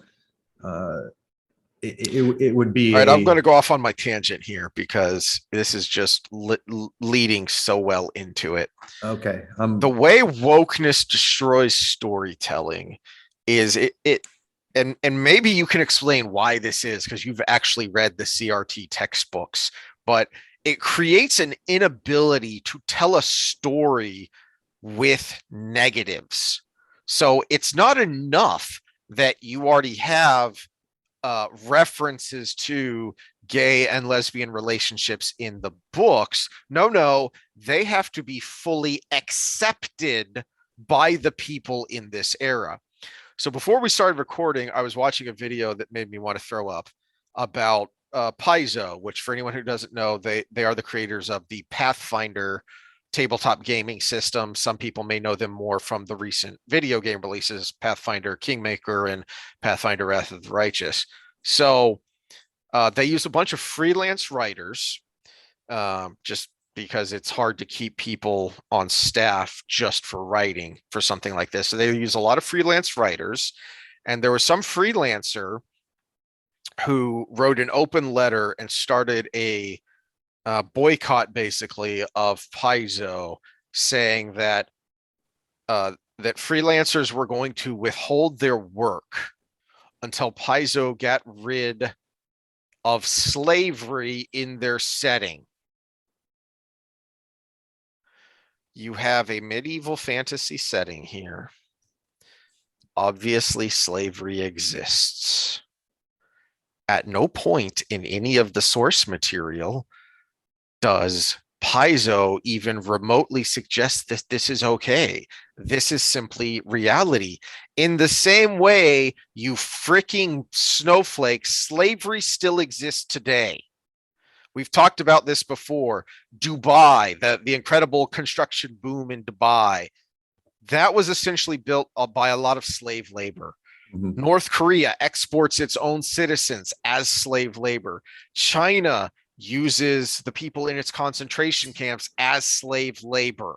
it would be. All right, I'm going to go off on my tangent here because this is just leading so well into it. Okay. The way wokeness destroys storytelling is it and maybe you can explain why this is, because you've actually read the CRT textbooks, but it creates an inability to tell a story with negatives. So it's not enough that you already have references to gay and lesbian relationships in the books. No, they have to be fully accepted by the people in this era. So before we started recording, I was watching a video that made me want to throw up about Paizo, which, for anyone who doesn't know, they are the creators of the Pathfinder tabletop gaming system. Some people may know them more from the recent video game releases, Pathfinder Kingmaker and Pathfinder Wrath of the Righteous. So they use a bunch of freelance writers, just because it's hard to keep people on staff just for writing for something like this. So they use a lot of freelance writers. And there was some freelancer who wrote an open letter and started a boycott, basically, of Paizo, saying that that freelancers were going to withhold their work until Paizo got rid of slavery in their setting. You have a medieval fantasy setting here. Obviously, slavery exists. At no point in any of the source material does Paizo even remotely suggest that this is okay. This is simply reality. In the same way, you freaking snowflakes, slavery still exists today. We've talked about this before. Dubai, the incredible construction boom in Dubai, that was essentially built by a lot of slave labor. North Korea exports its own citizens as slave labor. China uses the people in its concentration camps as slave labor.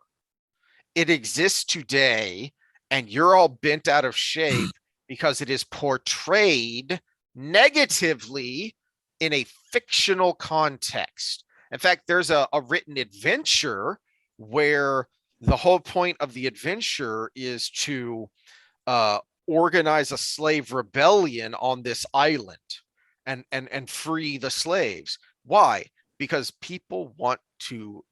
It exists today, and you're all bent out of shape because it is portrayed negatively in a fictional context. In fact, there's a written adventure where the whole point of the adventure is to organize a slave rebellion on this island and free the slaves. Why? Because people want to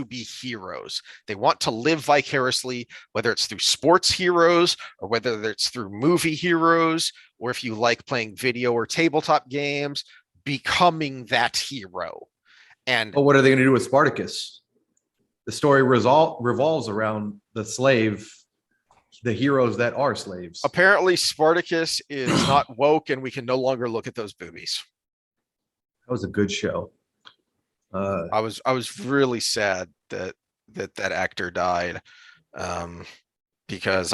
be heroes. They want to live vicariously, whether it's through sports heroes or whether it's through movie heroes, or if you like playing video or tabletop games, becoming that hero. And But what are they going to do with Spartacus? The story revolves around the slave, the heroes that are slaves. apparently Spartacus is not woke, and we can no longer look at those boobies. That was a good show. I was really sad that actor died, because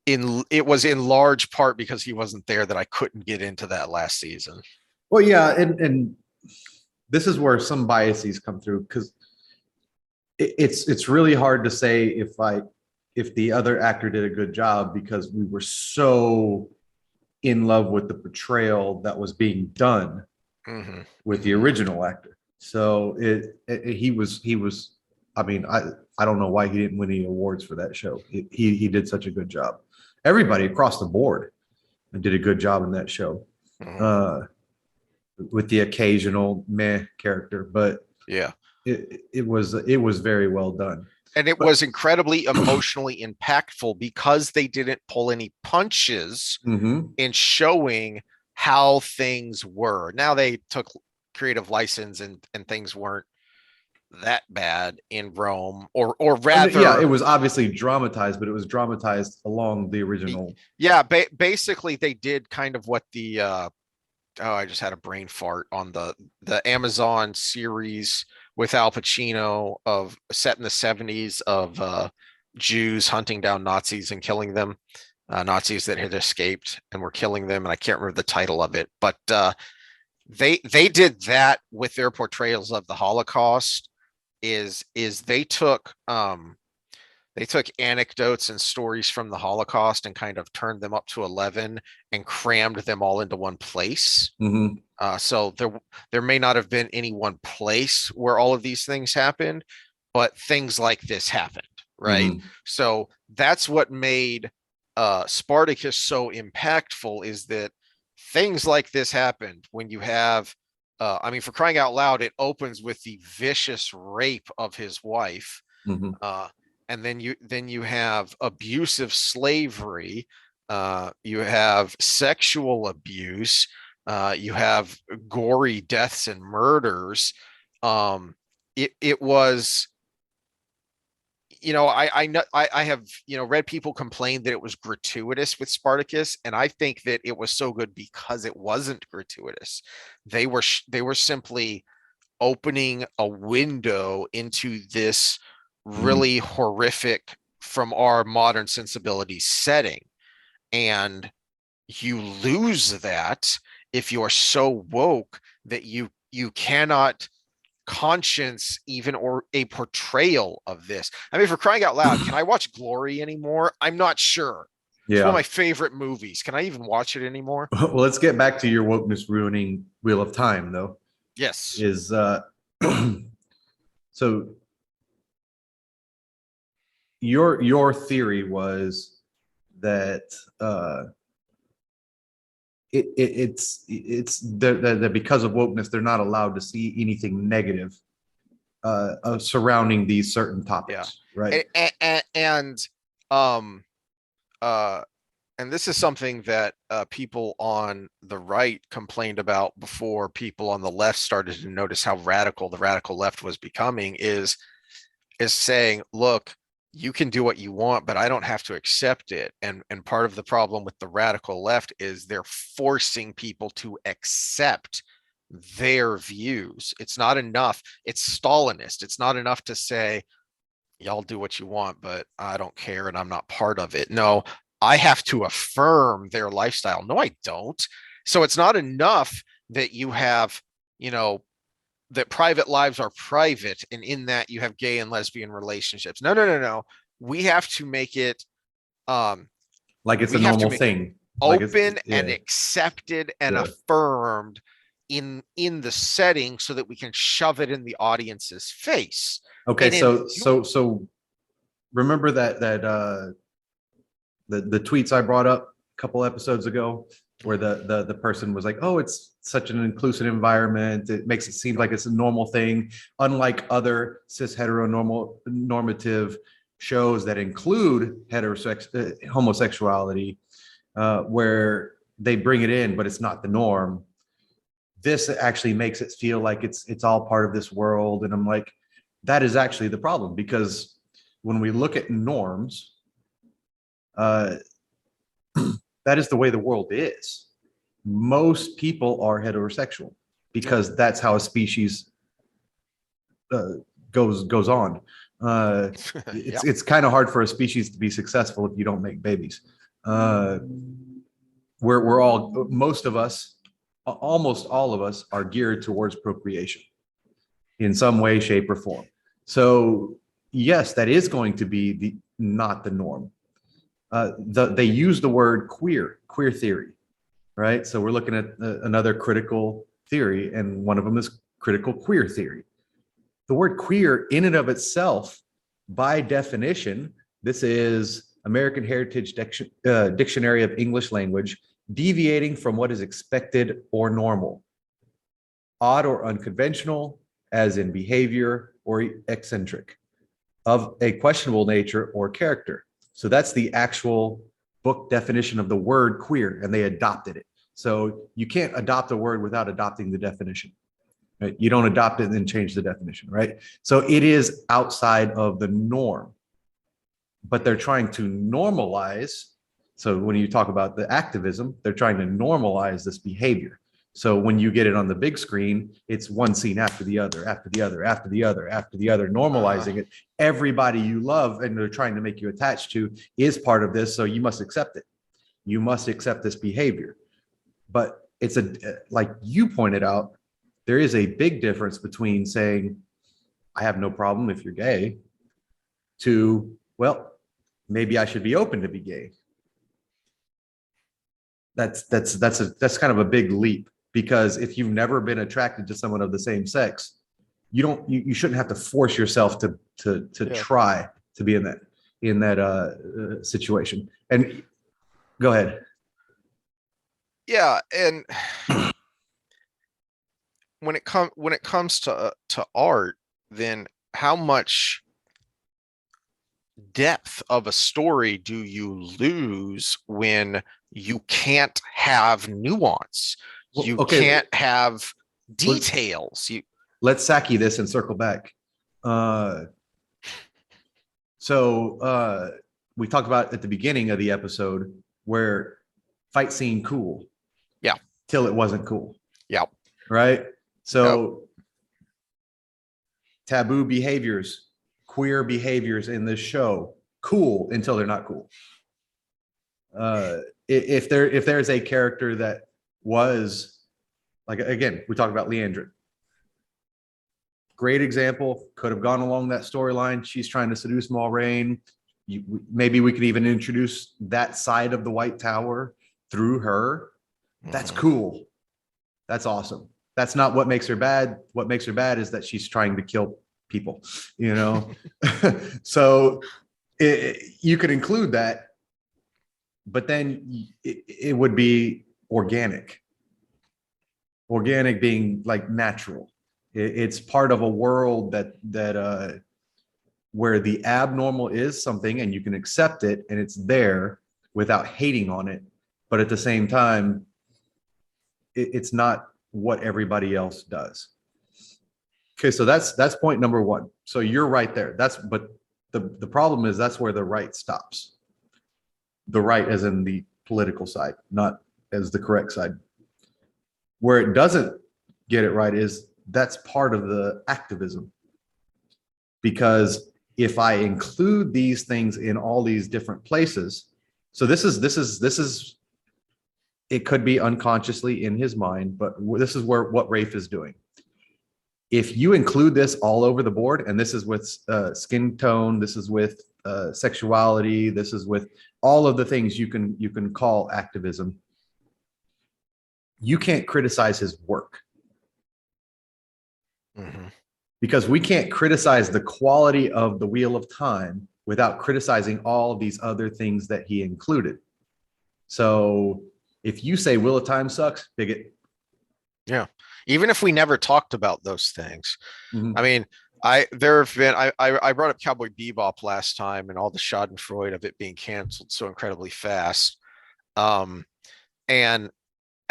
it was in large part because he wasn't there that I couldn't get into that last season. Well, yeah, and this is where some biases come through, because it's really hard to say if the other actor did a good job, because we were so in love with the portrayal that was being done with the original actor. So he was. I mean, I don't know why he didn't win any awards for that show. He did such a good job. Everybody across the board did a good job in that show, with the occasional meh character, but Yeah. it was very well done. And it was incredibly emotionally impactful because they didn't pull any punches in showing how things were. Now they took creative license and things weren't that bad in Rome, or rather, yeah, it was obviously dramatized, but it was dramatized along the original. Yeah, basically they did kind of what the I just had a brain fart on the Amazon series with Al Pacino, of set in the 70s, of Jews hunting down Nazis and killing them, Nazis that had escaped and were killing them, and I can't remember the title of it, but they did that with their portrayals of the Holocaust. Is they took anecdotes and stories from the Holocaust and kind of turned them up to 11 and crammed them all into one place. So there may not have been any one place where all of these things happened, but things like this happened, right? So that's what made Spartacus so impactful, is that things like this happened when you have, I mean, for crying out loud, it opens with the vicious rape of his wife. And then you have abusive slavery, you have sexual abuse, you have gory deaths and murders. It was, I know I have read people complain that it was gratuitous with Spartacus, and I think that it was so good because it wasn't gratuitous. They were simply opening a window into this really horrific, from our modern sensibilities, setting, and you lose that if you're so woke that you cannot conscience even or a portrayal of this. I mean, for crying out loud, can I watch Glory anymore? I'm not sure. It's one of my favorite movies. Can I even watch it anymore? Well, let's get back to your wokeness ruining Wheel of Time, though. Yes. Is so your theory was that it's that because of wokeness, they're not allowed to see anything negative surrounding these certain topics, right? And this is something that people on the right complained about before people on the left started to notice how radical the radical left was becoming, is saying, look, you can do what you want, but I don't have to accept it. And part of the problem with the radical left is they're forcing people to accept their views. It's not enough. It's Stalinist. It's not enough to say, y'all do what you want, but I don't care and I'm not part of it. No, I have to affirm their lifestyle. No, I don't. So it's not enough that you have, that private lives are private, and in that you have gay and lesbian relationships. No. We have to make it like it's a normal thing, open and accepted and affirmed in the setting, so that we can shove it in the audience's face. Okay, so remember that the tweets I brought up a couple episodes ago, where the person was like, oh, it's such an inclusive environment, it makes it seem like it's a normal thing, unlike other cis heteronormative shows that include homosexuality, where they bring it in but it's not the norm. this actually makes it feel like it's all part of this world. And I'm like, that is actually the problem, because when we look at norms, uh, that is the way the world is. Most people are heterosexual because that's how a species uh, goes on. Yeah. It's kind of hard for a species to be successful if you don't make babies. Uh, we're all, most of us, almost all of us, are geared towards procreation in some way, shape, or form. So yes, that is going to be not the norm. They use the word queer theory, right? So we're looking at another critical theory, and one of them is critical queer theory. The word queer in and of itself, by definition, this is American Heritage Dictionary of English Language, deviating from what is expected or normal, odd or unconventional, as in behavior, or eccentric, of a questionable nature or character. So that's the actual book definition of the word queer, and they adopted it. So you can't adopt a word without adopting the definition. Right? You don't adopt it and then change the definition, right? So it is outside of the norm, but they're trying to normalize. So when you talk about the activism, they're trying to normalize this behavior. So when you get it on the big screen, it's one scene after the other, after the other, after the other, after the other, normalizing it. Everybody you love and they're trying to make you attached to is part of this. So you must accept it. You must accept this behavior. But it's like you pointed out, there is a big difference between saying, I have no problem if you're gay, to, well, maybe I should be open to be gay. That's kind of a big leap, because if you've never been attracted to someone of the same sex, you shouldn't have to force yourself to Yeah. try to be in that situation. And go ahead. Yeah, and when it comes to art, then how much depth of a story do you lose when you can't have nuance? Well, You okay, can't have details. let's Saki this and circle back. Uh, so we talked about at the beginning of the episode where fight scene cool. Yeah. Till it wasn't cool. Yeah. Right. So taboo behaviors, queer behaviors in this show, cool until they're not cool. If there's a character that was, like, again, we talked about Leandrin. Great example, could have gone along that storyline. She's trying to seduce Moiraine. Maybe we could even introduce that side of the White Tower through her. That's cool. That's awesome. That's not what makes her bad. What makes her bad is that she's trying to kill people, you know? So you could include that, but then it would be organic. Organic being like natural. It's part of a world that where the abnormal is something and you can accept it and it's there without hating on it, but at the same time, it's not what everybody else does. Okay, so that's point number one. So you're right there. But the problem is that's where the right stops. The right as in the political side, not as the correct side. Where it doesn't get it right is that's part of the activism. Because if I include these things in all these different places, so this is it could be unconsciously in his mind, but this is what Rafe is doing. If you include this all over the board, and this is with skin tone, this is with sexuality, this is with all of the things you can call activism, you can't criticize his work. Mm-hmm. Because we can't criticize the quality of the Wheel of Time without criticizing all of these other things that he included. So if you say Wheel of Time sucks, bigot. Yeah. Even if we never talked about those things. Mm-hmm. I mean, I brought up Cowboy Bebop last time and all the Schadenfreude of it being canceled so incredibly fast. And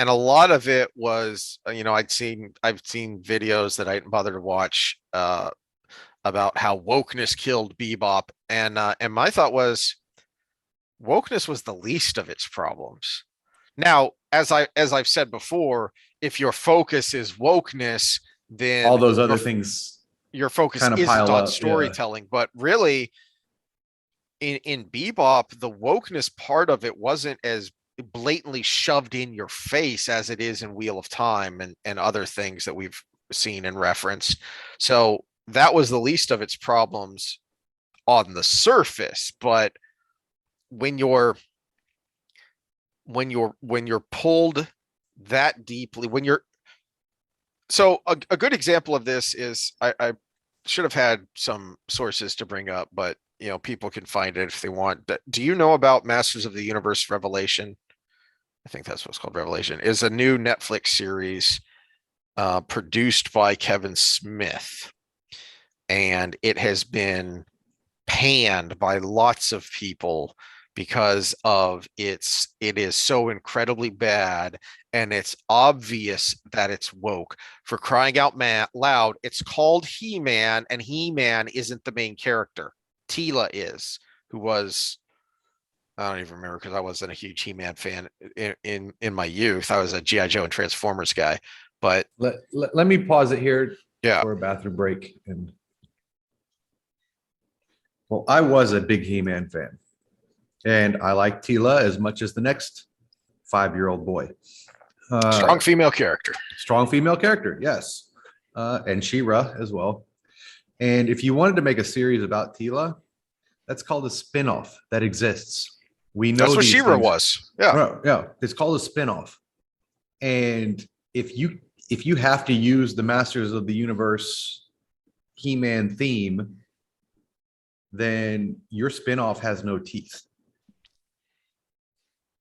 and a lot of it was, I've seen videos that I didn't bother to watch about how wokeness killed Bebop, and my thought was wokeness was the least of its problems. Now, as I've said before, if your focus is wokeness, All then those other things your focus kind of isn't pile on up. Yeah. storytelling. But really, in Bebop, the wokeness part of it wasn't as blatantly shoved in your face as it is in Wheel of Time and other things that we've seen and referenced. So that was the least of its problems on the surface. But when you're pulled that deeply, a good example of this is, I should have had some sources to bring up, but people can find it if they want. Do you know about Masters of the Universe Revelation? I think that's what's called. Revelation is a new Netflix series produced by Kevin Smith, and it has been panned by lots of people because of it is so incredibly bad, and it's obvious that it's woke. For crying out loud, it's called He-Man, and He-Man isn't the main character. Tila is, who was, I don't even remember because I wasn't a huge He-Man fan in my youth. I was a G.I. Joe and Transformers guy. But let me pause it here yeah, for a bathroom break. And well, I was a big He-Man fan, and I like Tila as much as the next 5-year-old boy. strong female character. Strong female character, yes, and She-Ra as well. And if you wanted to make a series about Tila, that's called a spinoff that exists. We know That's what these She-Ra things. was. Yeah. No, yeah, it's called a spinoff. And if you have to use the Masters of the Universe He-Man theme, then your spinoff has no teeth.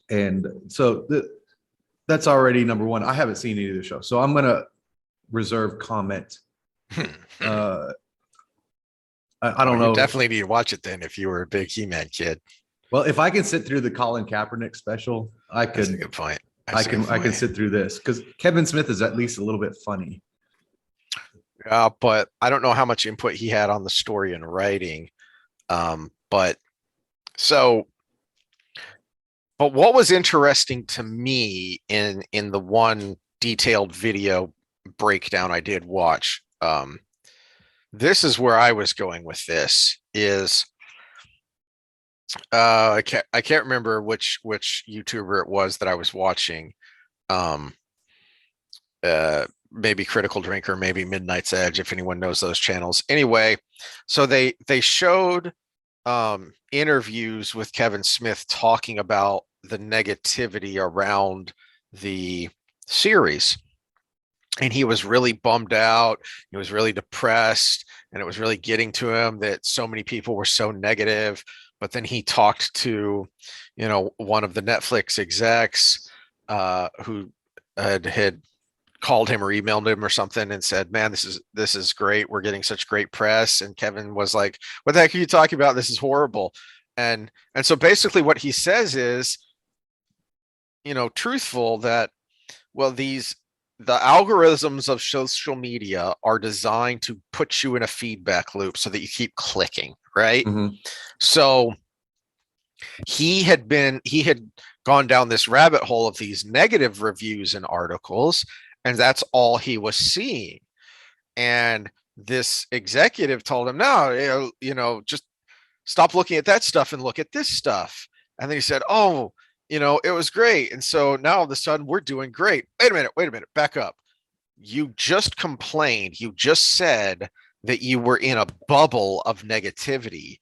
And so that's already number one. I haven't seen any of the show, so I'm gonna reserve comment. I don't know. You definitely need to watch it then if you were a big He-Man kid. Well, if I can sit through the Colin Kaepernick special, I could. That's a good point. I can sit through this because Kevin Smith is at least a little bit funny. But I don't know how much input he had on the story and writing. But what was interesting to me in the one detailed video breakdown I did watch, this is where I was going with this is, I can't remember which YouTuber it was that I was watching. Maybe Critical Drinker, maybe Midnight's Edge, if anyone knows those channels. Anyway, so they showed interviews with Kevin Smith talking about the negativity around the series. And he was really bummed out. He was really depressed, and it was really getting to him that so many people were so negative. But then he talked to, one of the Netflix execs who had called him or emailed him or something and said, "Man, this is great. We're getting such great press." And Kevin was like, "What the heck are you talking about? This is horrible." And so basically what he says is, truthful, that, well, the algorithms of social media are designed to put you in a feedback loop so that you keep clicking, right? Mm-hmm. So he had gone down this rabbit hole of these negative reviews and articles, and that's all he was seeing. And this executive told him, "No, just stop looking at that stuff and look at this stuff." And then he said, "Oh, it was great. And so now all of a sudden we're doing great." Wait a minute, back up. You just complained. You just said that you were in a bubble of negativity.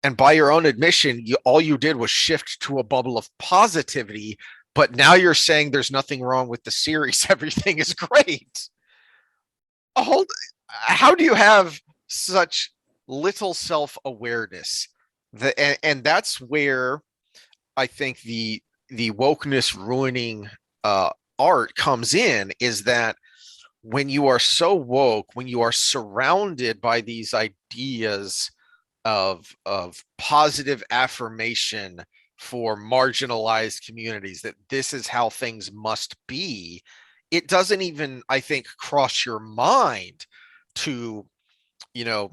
And by your own admission, all you did was shift to a bubble of positivity. But now you're saying there's nothing wrong with the series. Everything is great. How do you have such little self-awareness? And that's where I think the wokeness ruining art comes in, is that when you are so woke, when you are surrounded by these ideas of positive affirmation for marginalized communities, that this is how things must be. It doesn't even, I think, cross your mind to, you know,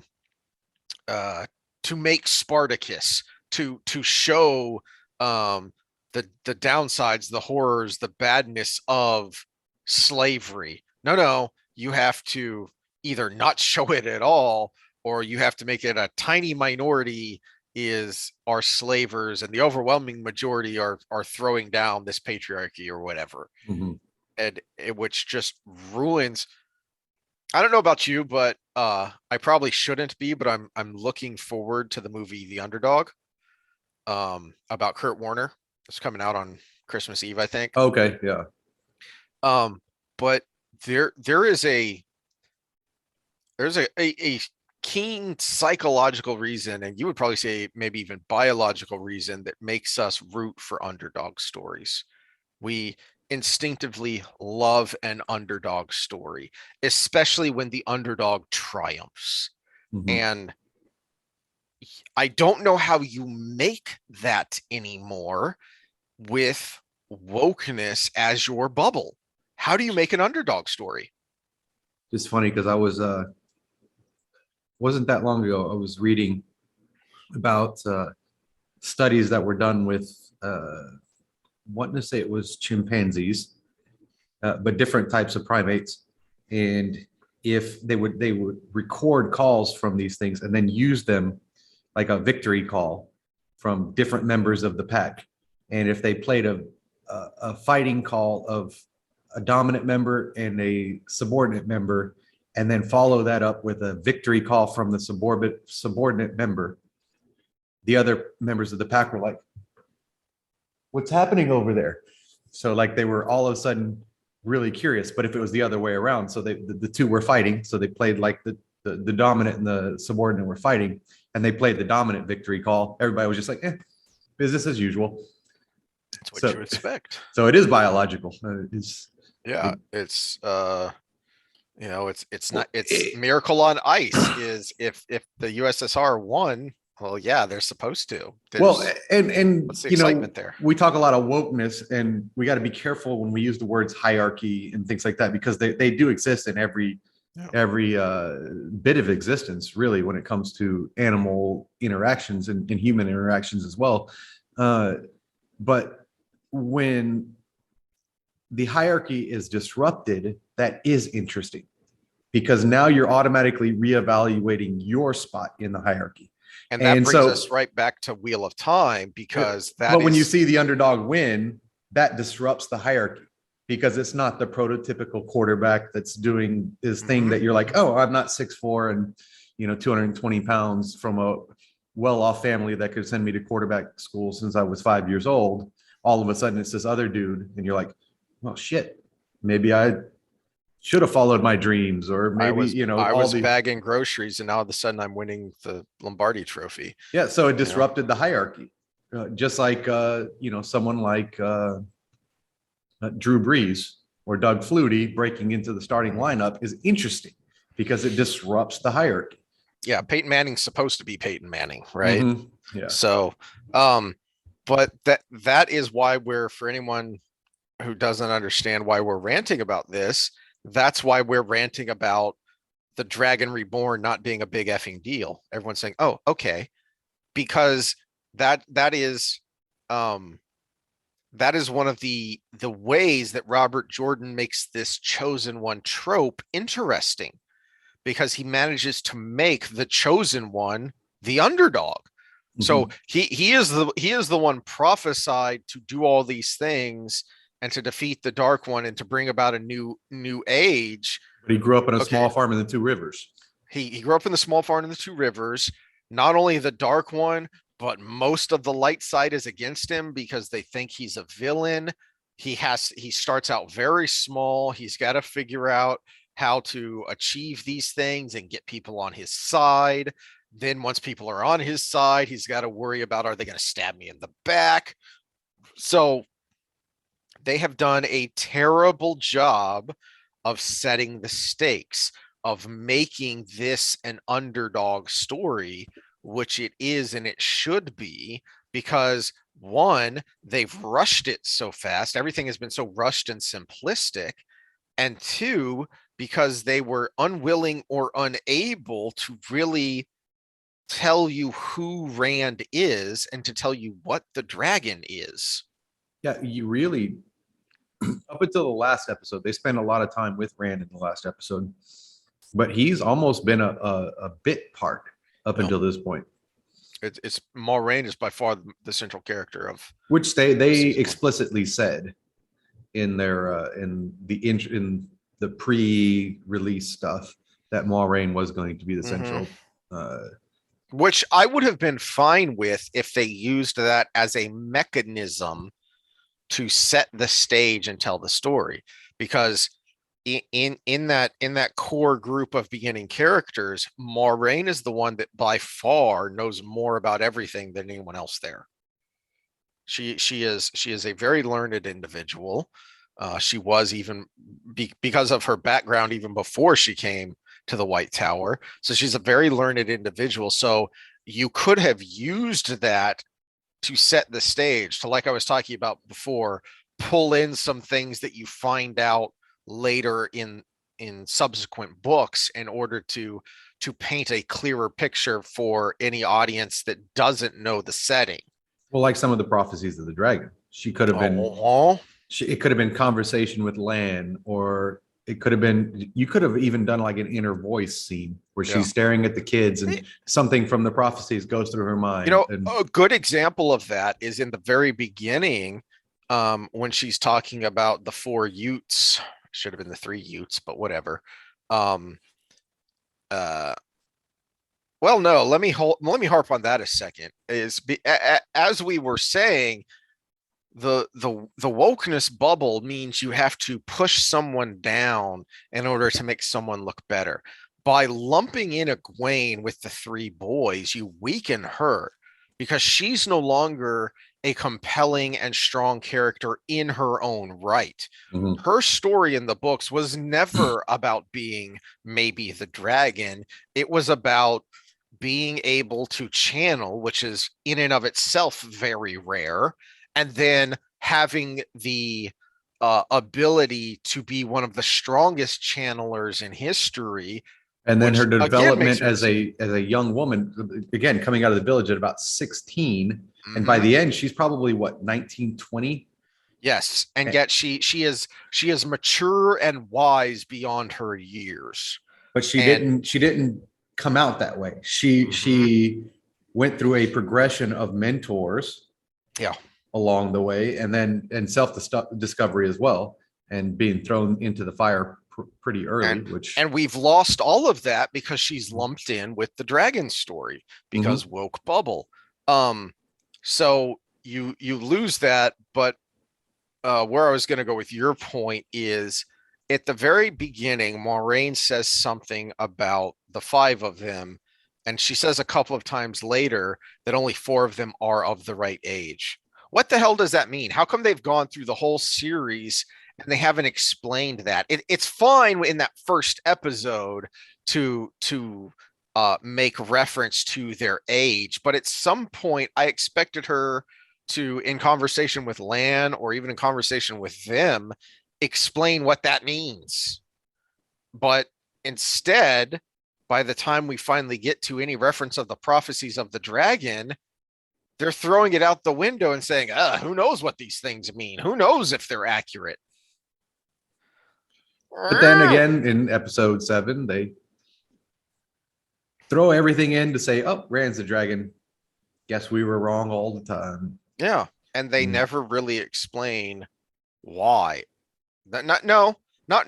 to make Spartacus, to show the downsides, the horrors, the badness of slavery. No, you have to either not show it at all, or you have to make it a tiny minority are slavers, and the overwhelming majority are throwing down this patriarchy or whatever. Mhm. And which just ruins. I don't know about you, but I probably shouldn't be, but I'm looking forward to the movie The Underdog, about Kurt Warner. It's coming out on Christmas Eve, I think. Okay, yeah. But there is a keen psychological reason, and you would probably say maybe even biological reason, that makes us root for underdog stories. We instinctively love an underdog story, especially when the underdog triumphs. Mhm. And I don't know how you make that anymore with wokeness as your bubble. How do you make an underdog story? It's funny because I was wasn't that long ago. I was reading about studies that were done with wanting to say it was chimpanzees, but different types of primates, and if they would record calls from these things and then use them like a victory call from different members of the pack, and if they played a fighting call of a dominant member and a subordinate member, and then follow that up with a victory call from the subordinate member, the other members of the pack were like, what's happening over there? So like they were all of a sudden really curious. But if it was the other way around, so the two were fighting, so they played like the dominant and the subordinate were fighting, and they played the dominant victory call. Everybody was just like, business as usual. That's what So you expect. so it is biological. It's Yeah, it's it's not, well, it's Miracle on Ice. Is if the USSR won, well, yeah, they're supposed to. well, There's and What's the you know, excitement there? we talk a lot of wokeness, and we got to be careful when we use the words hierarchy and things like that, because they do exist in every Yeah. bit of existence, really, when it comes to animal interactions and human interactions as well. But when the hierarchy is disrupted, that is interesting, because now you're automatically reevaluating your spot in the hierarchy. And that And brings so, us right back to Wheel of Time, because that but when you is, see the underdog win, that disrupts the hierarchy, because it's not the prototypical quarterback that's doing his thing Mhm. that you're like, oh, I'm not 6'4" and 220 pounds from a well-off family that could send me to quarterback school since I was 5 years old. All of a sudden, it's this other dude, and you're like, well, shit, maybe I should have followed my dreams, or I maybe was I all was the bagging groceries, and now all of a sudden I'm winning the Lombardi Trophy. yeah. So it You know, disrupted the hierarchy, just like someone like Drew Brees or Doug Flutie breaking into the starting Mhm. lineup is interesting because it disrupts the hierarchy. Yeah, Peyton Manning's supposed to be Peyton Manning, right? Mm-hmm. Yeah. So, but that is why we're, for anyone who doesn't understand why we're ranting about this, that's why we're ranting about the Dragon Reborn not being a big effing deal. Everyone's saying, "Oh, okay," because that is um that is one of the ways that Robert Jordan makes this chosen one trope interesting, because he manages to make the chosen one the underdog. So Mm-hmm. he is the one prophesied to do all these things and to defeat the Dark One and to bring about a new age. But he grew up in a Okay, small farm in the Two Rivers. he grew up in the small farm in the Two Rivers. Not only the Dark One, but most of the light side is against him because they think he's a villain. He starts out very small. He's got to figure out how to achieve these things and get people on his side. Then once people are on his side, he's got to worry about, are they going to stab me in the back? So they have done a terrible job of setting the stakes, of making this an underdog story, which it is and it should be, because one, they've rushed it so fast. Everything has been so rushed and simplistic. And two, because they were unwilling or unable to really tell you who Rand is and to tell you what the dragon is. Yeah, you really, up until the last episode, they spent a lot of time with Rand in the last episode, but he's almost been a bit part up No. until this point. It's Moiraine is by far the central character of which they season one. explicitly said in their in the pre-release stuff that Moiraine was going to be the central. Which I would have been fine with if they used that as a mechanism to set the stage and tell the story, because in that core group of beginning characters, Moiraine is the one that by far knows more about everything than anyone else there. She is a very learned individual. She was even because of her background even before she came to the White Tower. So she's a very learned individual. So you could have used that to set the stage to, like I was talking about before, pull in some things that you find out later in subsequent books in order to paint a clearer picture for any audience that doesn't know the setting. Well, like some of the prophecies of the dragon, she could have been. It could have been conversation with Lan, or it could have been. You could have even done like an inner voice scene where she's staring at the kids and something from the prophecies goes through her mind. You know, a good example of that is in the very beginning, when she's talking about the 4 Utes. Should have been the 3 Utes, but whatever. Well, no, let me harp on that a second. As we were saying, the wokeness bubble means you have to push someone down in order to make someone look better. By lumping in Egwene with the 3 boys, you weaken her because she's no longer a compelling and strong character in her own right. Her story in the books was never about being maybe the dragon. It was about being able to channel, which is in and of itself very rare, and then having the ability to be one of the strongest channelers in history. And then her development as a young woman, again coming out of the village at about 16, and by the end she's probably what, 19, 20. Yes, and yet she is mature and wise beyond her years. But she didn't come out that way. She went through a progression of mentors along the way, and self-discovery as well, and being thrown into the fire pretty early, and we've lost all of that because she's lumped in with the dragon story because woke bubble. So you lose that. But where I was going to go with your point is, at the very beginning, Moiraine says something about the 5 of them, and she says a couple of times later that only 4 of them are of the right age. What the hell does that mean? How come they've gone through the whole series and they haven't explained that? It's fine in that first episode to make reference to their age, but at some point I expected her to, in conversation with Lan or even in conversation with them, explain what that means. But instead, by the time we finally get to any reference of the prophecies of the dragon, they're throwing it out the window and saying, who knows what these things mean? Who knows if they're accurate? But then again, in episode 7, they throw everything in to say, oh, Rand's the dragon. Guess we were wrong all the time. Yeah. And they never really explain why. Not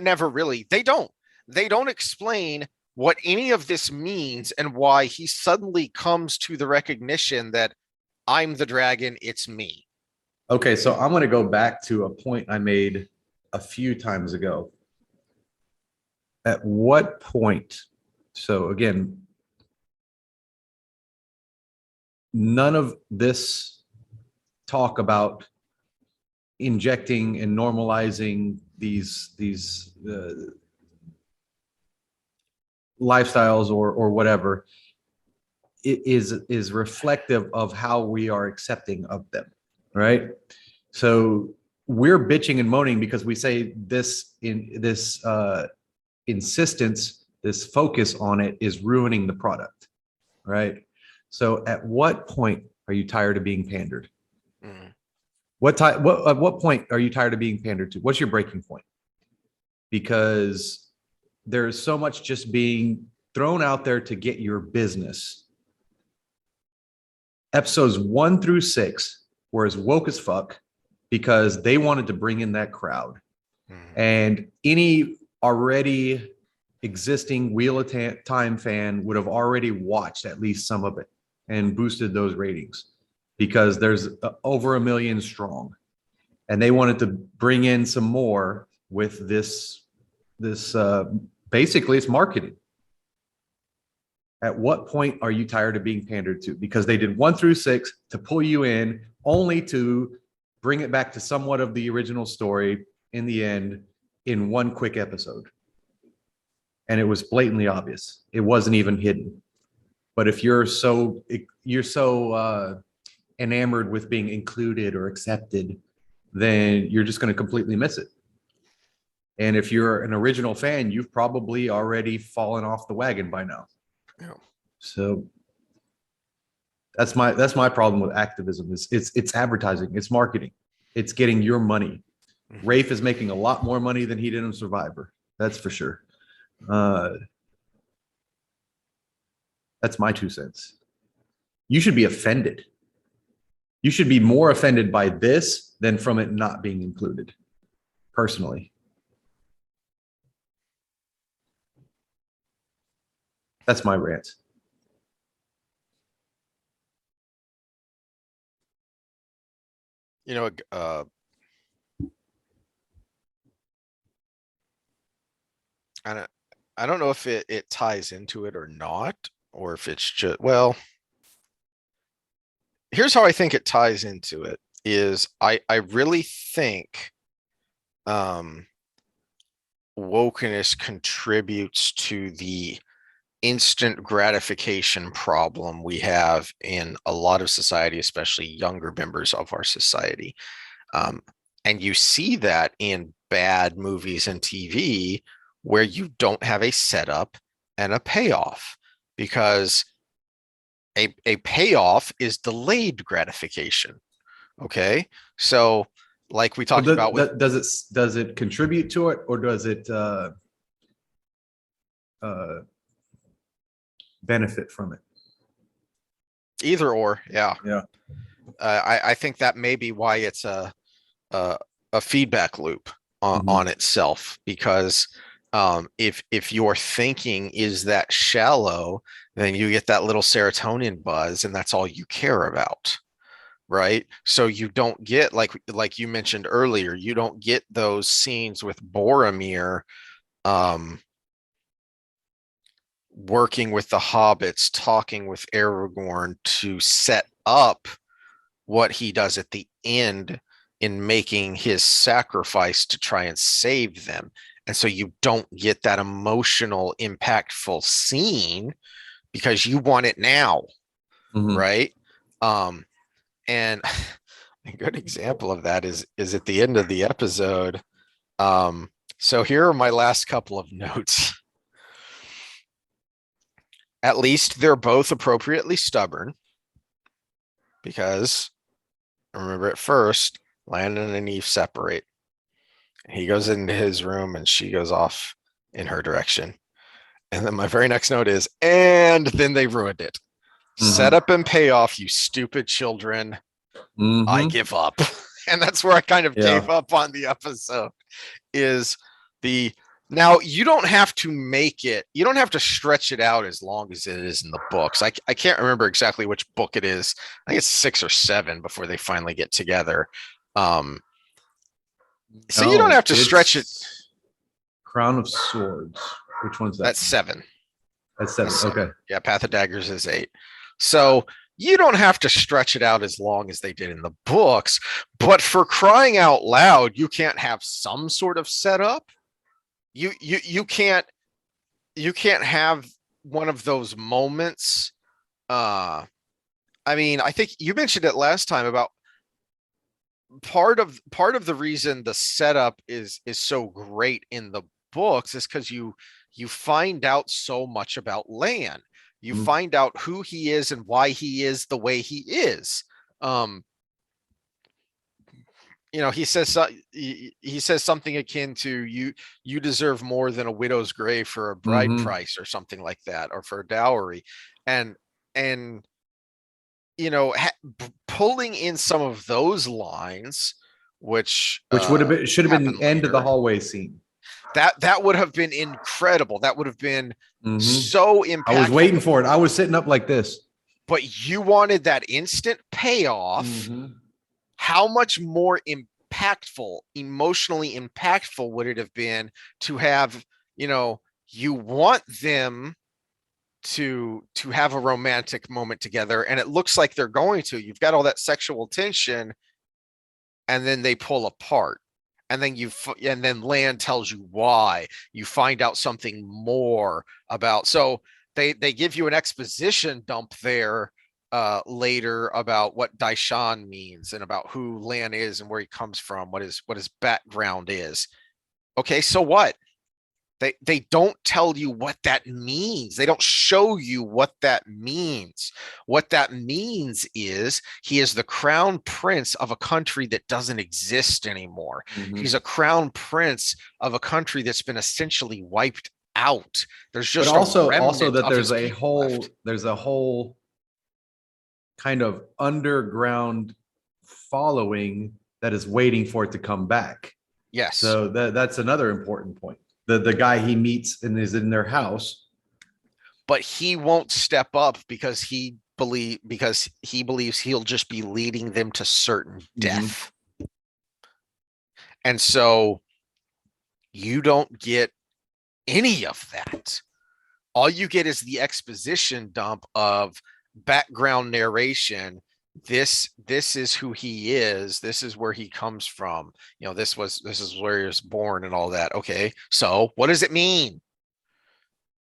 never really. They don't explain what any of this means and why he suddenly comes to the recognition that I'm the dragon, it's me. Okay, so I'm going to go back to a point I made a few times ago. At what point? So again, none of this talk about injecting and normalizing these lifestyles or whatever is reflective of how we are accepting of them. right? So we're bitching and moaning because we say this insistence, this focus on it is ruining the product, right? So at what point are you tired of being pandered? Mm. At what point are you tired of being pandered to? What's your breaking point? Because there's so much just being thrown out there to get your business. Episodes 1 through 6 were as woke as fuck because they wanted to bring in that crowd. And any already existing Wheel of Time fan would have already watched at least some of it and boosted those ratings because there's over 1 million strong. And they wanted to bring in some more with this basically it's marketing. At what point are you tired of being pandered to? Because they did 1 through 6 to pull you in, only to bring it back to somewhat of the original story in the end in one quick episode. And it was blatantly obvious. It wasn't even hidden. But if you're so enamored with being included or accepted, then you're just going to completely miss it. And if you're an original fan, you've probably already fallen off the wagon by now. Yeah. So that's my problem with activism. It's advertising, it's marketing, it's getting your money. Rafe is making a lot more money than he did in Survivor. That's for sure. That's my 2 cents. You should be offended. You should be more offended by this than from it not being included, personally. That's my rant. You know, I don't know if it ties into it or not, or if it's just, well, here's how I think it ties into it is I really think wokeness contributes to the instant gratification problem we have in a lot of society, especially younger members of our society. And you see that in bad movies and TV where you don't have a setup and a payoff, because a payoff is delayed gratification. Okay. So like we talked about with, does it contribute to it, or does it benefit from it? either or. Yeah. Yeah. I think that may be why it's a feedback loop on itself, because if your thinking is that shallow, then you get that little serotonin buzz and that's all you care about, right? So you don't get, like you mentioned earlier, you don't get those scenes with Boromir working with the hobbits, talking with Aragorn to set up what he does at the end in making his sacrifice to try and save them. And so you don't get that emotional, impactful scene because you want it now, right? And a good example of that is at the end of the episode. So here are my last couple of notes. At least they're both appropriately stubborn, because remember at first, Landon and Eve separate. He goes into his room and she goes off in her direction. And then my very next note is, and then they ruined it. Set up and payoff, you stupid children. I give up. And that's where I kind of gave up on the episode, is now you don't have to make it, you don't have to stretch it out as long as it is in the books. I can't remember exactly which book it is. I think it's 6 or 7 before they finally get together. So you don't have to stretch it. Crown of Swords. Which one's that? That's 7. That's 7. Okay. Yeah, Path of Daggers is 8. So you don't have to stretch it out as long as they did in the books, but for crying out loud, you can't have some sort of setup. You can't have one of those moments. I mean, I think you mentioned it last time about part of the reason the setup is so great in the books is because you find out so much about Lan. You Mhm. find out who he is and why he is the way he is. Um, he says he says something akin to you deserve more than a widow's grave for a bride Mhm. price or something like that, or for a dowry. And pulling in some of those lines, which Which would have been should have been happen the end of the later, hallway scene. that would have been incredible. That would have been Mhm. so I was impactful. waiting for it. I was sitting up like this. But you wanted that instant payoff. Mhm. How much more impactful, emotionally impactful would it have been to have, you want them to have a romantic moment together, and it looks like they're going to. You've got all that sexual tension, and then they pull apart. And then Lan tells you why. You find out something more about. So they give you an exposition dump there later about what Daishan means and about who Lan is and where he comes from, what his background is. Okay, so what? They don't tell you what that means. They don't show you what that means. What that means is he is the crown prince of a country that doesn't exist anymore. Mhm. He's a crown prince of a country that's been essentially wiped out. There's But just a also remnant that of his people left. there's a whole kind of underground following that is waiting for it to come back. Yes, So that's another important point. The guy he meets and is in their house. but he won't step up because he believes he'll just be leading them to certain Mhm. death. And so you don't get any of that. All you get is the exposition dump of background narration. This is who he is. This is where he comes from. This is where he was born and all that. Okay, so what does it mean?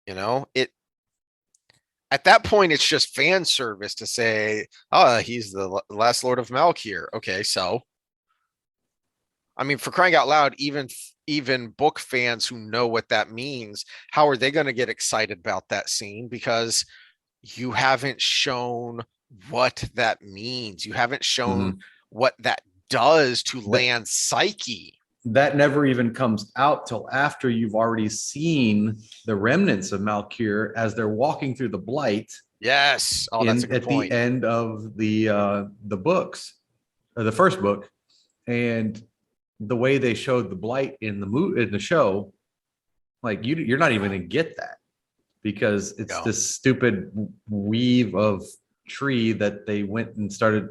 It at that point it's just fan service to say, oh, he's the last Lord of Malkir. Okay, so I mean, for crying out loud, even book fans who know what that means, how are they going to get excited about that scene? Because you haven't shown what that means. You haven't shown Mhm. what that does to That Lan's psyche. that never even comes out till after you've already seen the remnants of Malkir as they're walking through the blight Yes. Oh, that's a in good at the point. end of the books, or the first book. And the way they showed the blight in the show, like you're not even gonna get that because it's No. this stupid weave of tree that they went and started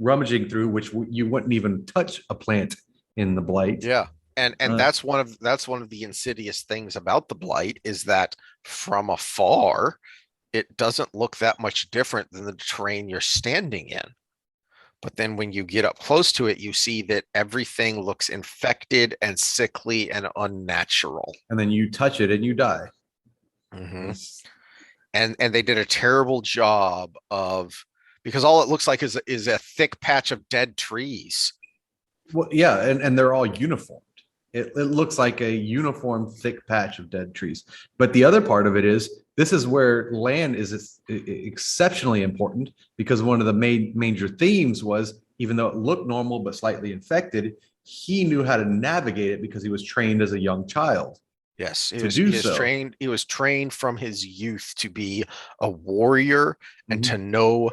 rummaging through, which you wouldn't even touch a plant in the blight. Yeah. And Uh, that's one of the insidious things about the blight is that from afar, it doesn't look that much different than the terrain you're standing in. But then when you get up close to it, you see that everything looks infected and sickly and unnatural. and then you touch it and you die. Mm-hmm. And they did a terrible job of, because all it looks like is a thick patch of dead trees. Well, yeah, and they're all uniformed. It looks like a uniform thick patch of dead trees. But the other part of it is this is where land is exceptionally important because one of the major themes was even though it looked normal but slightly infected, he knew how to navigate it because he was trained as a young child Yes, to do he was so. trained. He was trained from his youth to be a warrior and to Mhm. know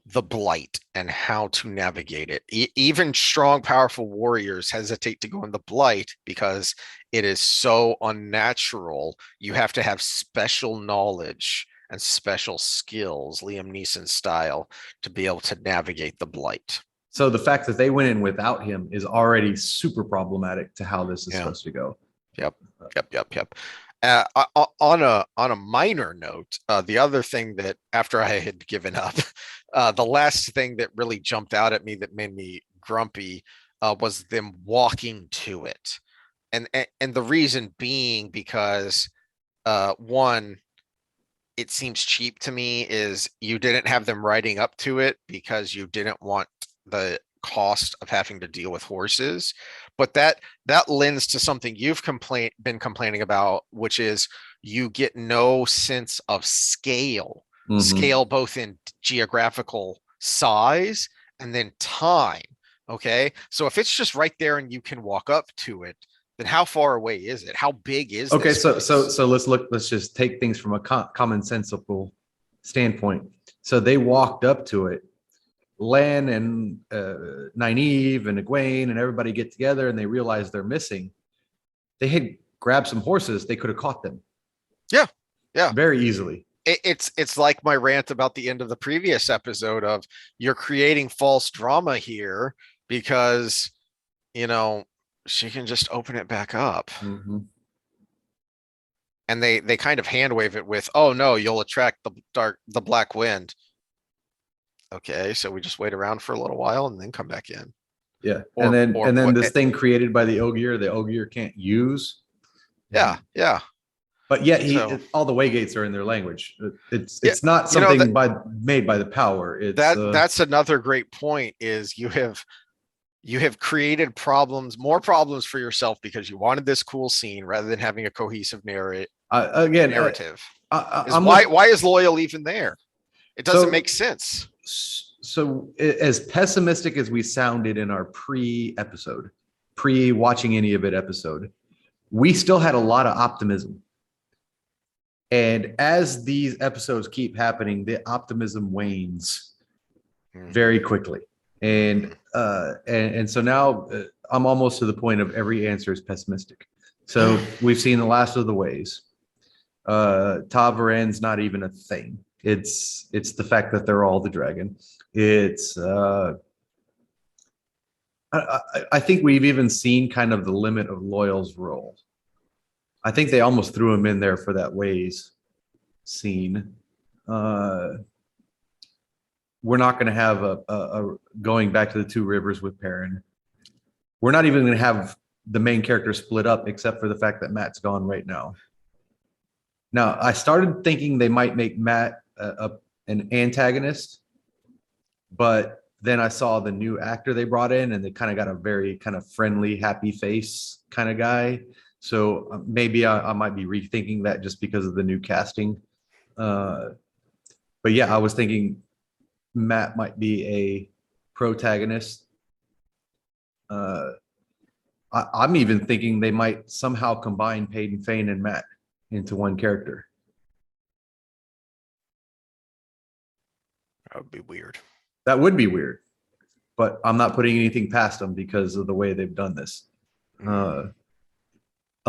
the blight and how to navigate it. Even strong, powerful warriors hesitate to go in the blight because it is so unnatural. You have to have special knowledge and special skills, Liam Neeson style, to be able to navigate the blight. So the fact that they went in without him is already super problematic to how this is Yeah. supposed to go. Yep. Yep. On a minor note, the other thing that after I had given up, the last thing that really jumped out at me that made me grumpy was them walking to it, and the reason being because one, it seems cheap to me is you didn't have them riding up to it because you didn't want cost of having to deal with horses. But that lends to something you've been complaining about, which is you get no sense of scale, Mhm. both in geographical size and then time. Okay. So if it's just right there and you can walk up to it, then how far away is it? How big is Okay, this place? so let's just take things from a commonsensical standpoint. So they walked up to it. Len and Nynaeve and Egwene and everybody get together and they realize they're missing. They had grabbed some horses. They could have caught them Yeah. Yeah. very easily. It's like my rant about the end of the previous episode of you're creating false drama here because, you know, she can just open it back up. Mhm. And they kind of hand wave it with, oh no, you'll attract the black wind. Okay, so we just wait around for a little while and then come back in. Yeah, Or and then what? this thing created by the Ogier can't use. Yeah, yeah. But yet So all the Waygates are in their language. It's yeah, not you know something made by the power. It's that's another great point is you have created more problems for yourself because you wanted this cool scene rather than having a cohesive again. narrative. I'm Why is Loyal even there? It doesn't so make sense. so as pessimistic as we sounded in our pre-watching any of it episode, we still had a lot of optimism. And as these episodes keep happening, the optimism wanes very quickly. And so now I'm almost to the point of every answer is pessimistic. So we've seen the last of the ways. Ta'Varen's not even a thing. It's the fact that they're all the dragon. It's I think we've even seen kind of the limit of Loyal's role. I think they almost threw him in there for that ways scene. We're not going to have a going back to the Two Rivers with Perrin. We're not even going to have the main character split up, except for the fact that Matt's gone right now. Now, I started thinking they might make Matt an antagonist, but then I saw the new actor they brought in, and they kind of got a very kind of friendly, happy face kind of guy. So maybe I might be rethinking that just because of the new casting. But yeah, I was thinking Matt might be a protagonist. I'm even thinking they might somehow combine Peyton Fane and Matt into one character. That would be weird. That would be weird, but I'm not putting anything past them because of the way they've done this.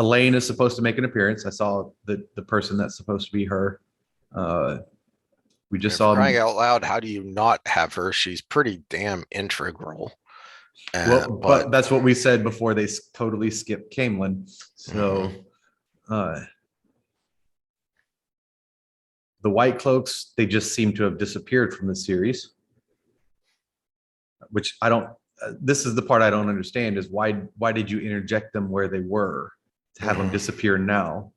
Elaine is supposed to make an appearance. I saw the person that's supposed to be her. We just saw crying out loud. How do you not have her? She's pretty damn integral. Well, but that's what we said before they totally skipped Camelin. So the White Cloaks, they just seem to have disappeared from the series, which I don't. This is the part I don't understand: is why did you interject them where they were to have them disappear now?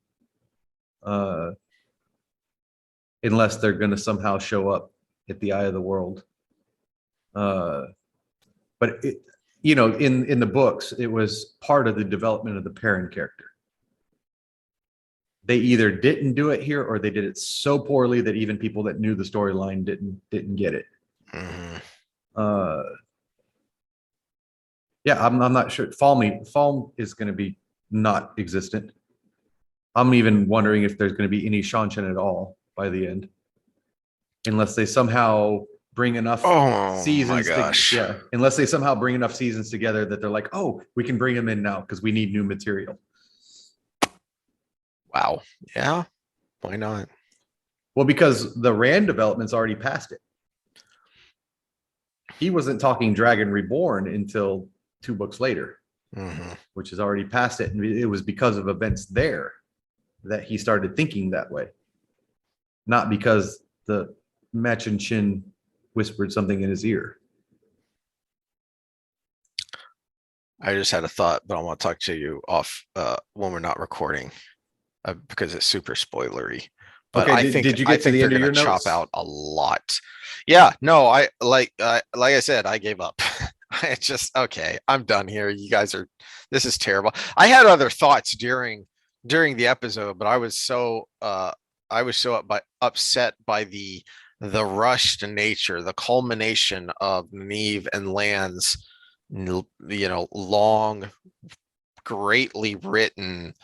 Unless they're going to somehow show up at the Eye of the World. But it, in the books, it was part of the development of the Perrin character. They either didn't do it here or they did it so poorly that even people that knew the storyline didn't get it. Yeah, I'm not sure. Falm is going to be not existent. I'm even wondering if there's going to be any Shanshan at all by the end, unless they somehow bring enough seasons. Unless they somehow bring enough seasons together that they're like, oh, we can bring them in now because we need new material. Wow. Yeah. Why not? Well, because the Rand development's already past it. He wasn't talking Dragon Reborn until 2 books later, which is already past it. And it was because of events there that he started thinking that way. Not because the Machin Shin whispered something in his ear. I just had a thought, but I want to talk to you off when we're not recording because it's super spoilery. But okay, I think did you get to the end of your notes? Chop out a lot. Yeah, no, like I said, I gave up. it's just okay. I'm done here. You guys are. This is terrible. I had other thoughts during the episode, but I was so upset by the rushed nature, the culmination of Neve and Lan's, long, greatly written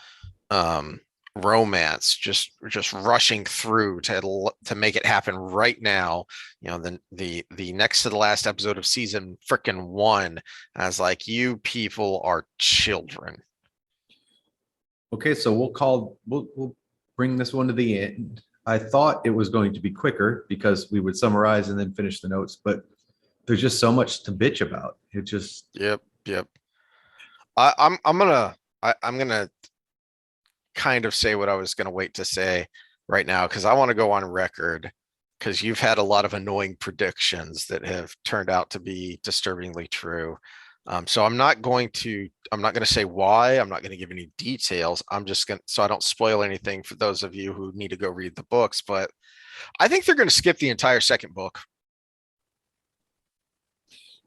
um romance just rushing through to make it happen right now. The next to the last episode of season freaking 1. I was like, you people are children. Okay, so we'll bring this one to the end. I thought it was going to be quicker because we would summarize and then finish the notes, but there's just so much to bitch about. It just Yep. I'm gonna kind of say what I was gonna wait to say right now, because I want to go on record, because you've had a lot of annoying predictions that have turned out to be disturbingly true. So I'm not going to say why. I'm not going to give any details. I'm just going to, so I don't spoil anything for those of you who need to go read the books. But I think they're going to skip the entire second book.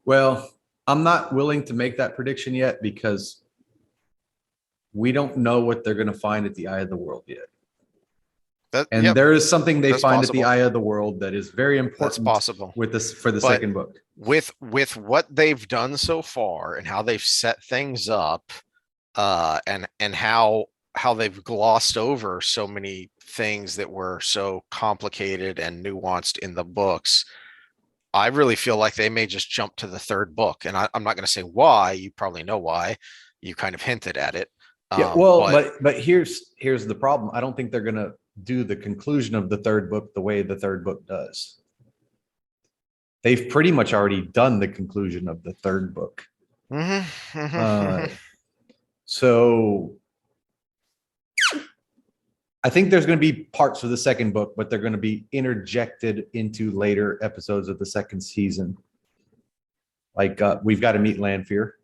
well, I'm not willing to make that prediction yet because we don't know what they're going to find at the Eye of the World yet. And Yep, there is something they that's find at the possible. Eye of the World that is very That's important possible. with this for the But second book. with what they've done so far and how they've set things up, and how they've glossed over so many things that were so complicated and nuanced in the books, I really feel like they may just jump to the third book. And I'm not going to say why. You probably know why. You kind of hinted at it. Yeah, well, But but here's the problem. I don't think they're gonna do the conclusion of the third book the way the third book does. They've pretty much already done the conclusion of the third book. Uh, so I think there's going to be parts of the second book, but they're going to be interjected into later episodes of the second season. Like we've got to meet Lanfear.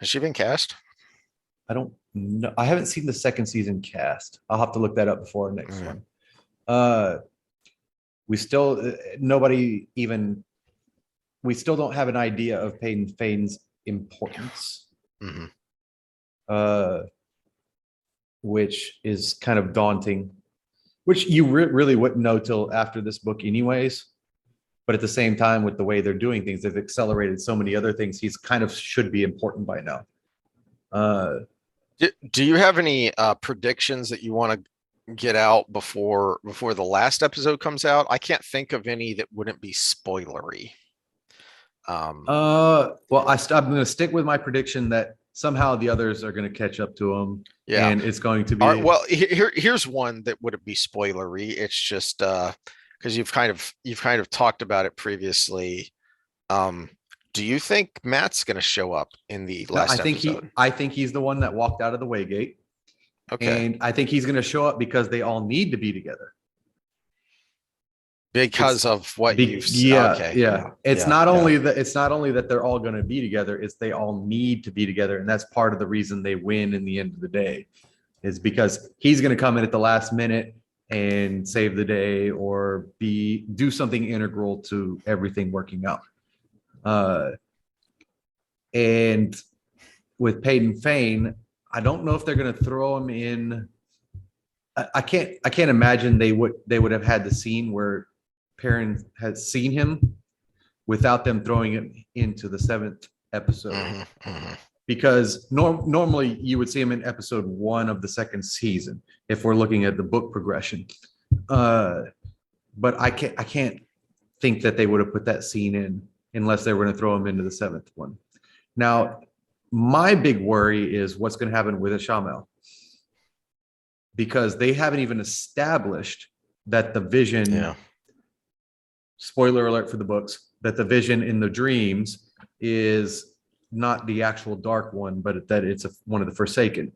has she been cast? I don't know. I haven't seen the second season cast. I'll have to look that up before our next one. We still nobody even we still don't have an idea of Peyton Fane's importance. Which is kind of daunting, which you really wouldn't know till after this book anyways. But at the same time, with the way they're doing things, they've accelerated so many other things. He's kind of should be important by now. Do you have any predictions that you want to get out before the last episode comes out? I can't think of any that wouldn't be spoilery. Well, I'm going to stick with my prediction that somehow the others are going to catch up to him. Yeah, and it's going to be. All right, well, here's one that wouldn't be spoilery. It's just because you've kind of talked about it previously. Do you think Matt's going to show up in the last episode? I think he's the one that walked out of the Waygate. Okay. And I think he's going to show up because they all need to be together. Because of what you've said. Yeah, okay. yeah. It's not only that they're all going to be together, it's they all need to be together. And that's part of the reason they win in the end of the day, is because he's going to come in at the last minute and save the day or do something integral to everything working out. And with Peyton Fane, I don't know if they're going to throw him in. I can't imagine they would have had the scene where Perrin has seen him without them throwing it into the 7th episode. Because normally you would see him in episode 1 of the second season if we're looking at the book progression. But I can't think that they would have put that scene in unless they were going to throw him into the 7th one. Now, my big worry is what's going to happen with Ashamel, because they haven't even established that the vision. Yeah. Spoiler alert for the books, that the vision in the dreams is not the actual dark one, but that it's one of the Forsaken.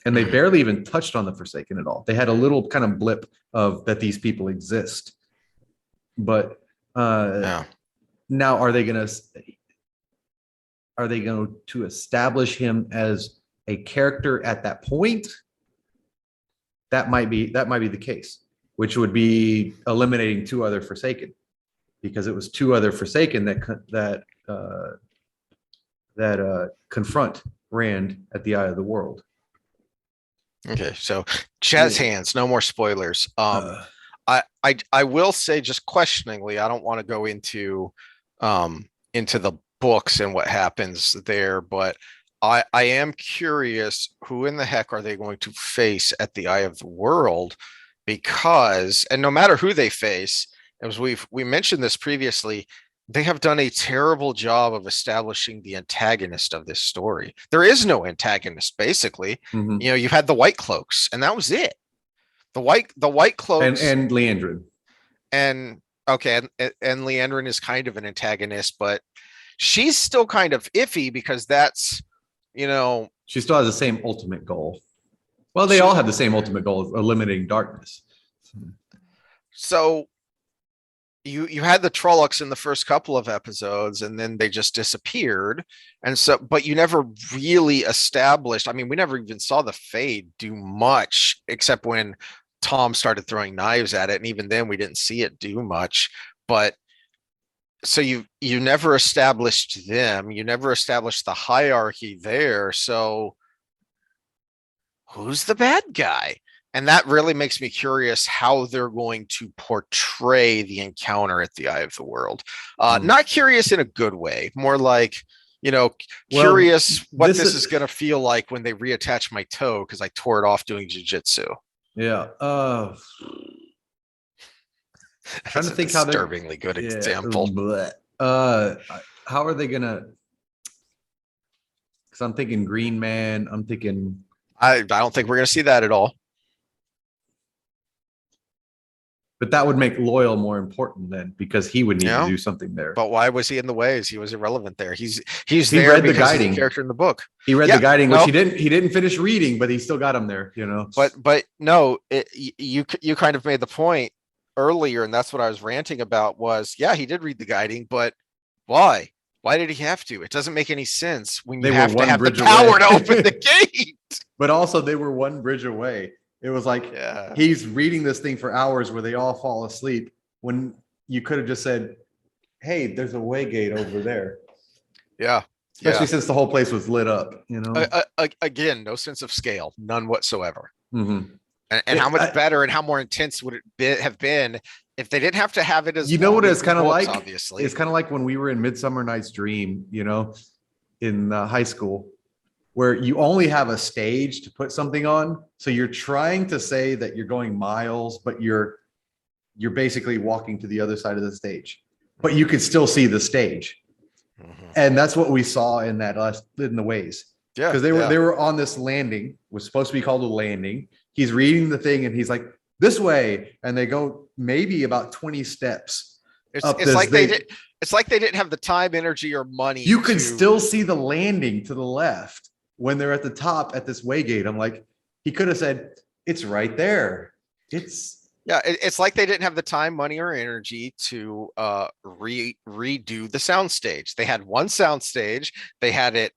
And they barely even touched on the Forsaken at all. They had a little kind of blip of that these people exist. But now are they going to establish him as a character at that point? That might be the case, which would be eliminating 2 other Forsaken. Because it was 2 other Forsaken that confront Rand at the Eye of the World. Okay, so jazz hands, no more spoilers. I will say just questioningly, I don't want to go into the books and what happens there, but I am curious who in the heck are they going to face at the Eye of the World? Because, and no matter who they face, as we mentioned this previously, they have done a terrible job of establishing the antagonist of this story. There is no antagonist, basically. Mhm. You know, you've had the White Cloaks, and that was it. The White Cloaks And Leandrin. and okay, and Leandrin is kind of an antagonist, but she's still kind of iffy because that's, you know, She still has the same ultimate goal. Well, they all have the same ultimate goal of eliminating darkness. so you had the Trollocs in the first couple of episodes and then they just disappeared. And so, but you never really established, I mean, we never even saw the Fade do much except when Tom started throwing knives at it. And even then we didn't see it do much. But so you never established them, you never established the hierarchy there. So who's the bad guy? And that really makes me curious how they're going to portray the encounter at the Eye of the World. Not curious in a good way, more like, you know, curious what this is going to feel like when they reattach my toe because I tore it off doing jujitsu. Yeah. Trying to think how disturbingly good example. How are they gonna? Because I'm thinking Green Man. I'm thinking. I don't think we're going to see that at all. But that would make Loyal more important then, because he would need to do something there. But why was he in the ways? He was irrelevant there. He there read the guiding. He's a character in the book. He read the guiding, which he didn't finish reading, but he still got him there, you know. But no, you kind of made the point earlier, and that's what I was ranting about was, yeah, he did read the guiding, but why? Why did he have to? It doesn't make any sense when you have to have the power to open the gate. But also they were one bridge away. It was like he's reading this thing for hours where they all fall asleep when you could have just said, hey, there's a way gate over there. Yeah. Especially since the whole place was lit up, you know. Again, no sense of scale, none whatsoever. Mm-hmm. And how much better and how more intense would it have been if they didn't have to have it as, you know, what it's kind of like? Obviously, it's kind of like when we were in Midsummer Night's Dream, you know, in high school, where you only have a stage to put something on. So you're trying to say that you're going miles, but you're basically walking to the other side of the stage, but you could still see the stage. Mm-hmm. And that's what we saw in the Ways. Yeah. Because they were on this landing, was supposed to be called a landing. He's reading the thing and he's like, this way. And they go maybe about 20 steps. It's like they didn't have the time, energy, or money. You could still see the landing to the left when they're at the top at this way gate. I'm like, he could have said, it's right there. It's like they didn't have the time, money, or energy to redo the soundstage. They had one soundstage. They had it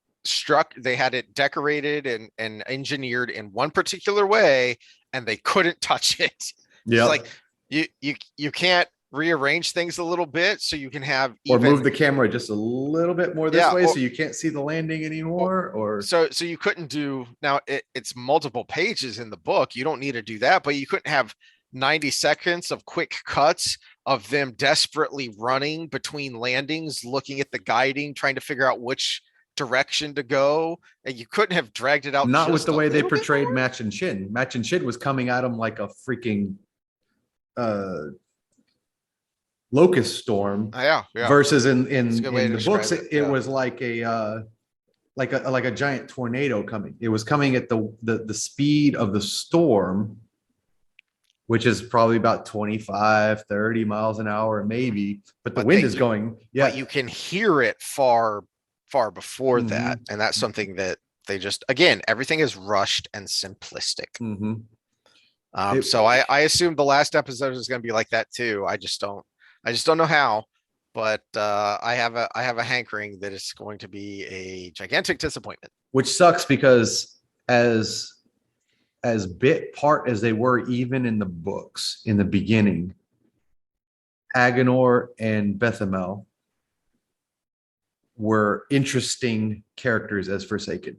decorated and engineered in one particular way, and they couldn't touch it. Yeah, like you can't rearrange things a little bit so you can have or move the camera just a little bit more this way, so you can't see the landing anymore, or so you couldn't do. Now it's multiple pages in the book. You don't need to do that, but you couldn't have 90 seconds of quick cuts of them desperately running between landings, looking at the guiding, trying to figure out which direction to go, and you couldn't have dragged it out. Not with the way they portrayed Match and Shin. Match and Shin was coming at him like a freaking locust storm. Versus in the books, it was like a giant tornado coming. It was coming at the speed of the storm, which is probably about 25, 30 miles an hour, maybe. But the wind is going. Yeah, but you can hear it far before that, and that's something that they just, again, everything is rushed and simplistic. So I assume the last episode is going to be like that too. I just don't know how, but I have a hankering that it's going to be a gigantic disappointment. Which sucks because as bit part as they were even in the books in the beginning, Agenor and Bethamel were interesting characters as Forsaken.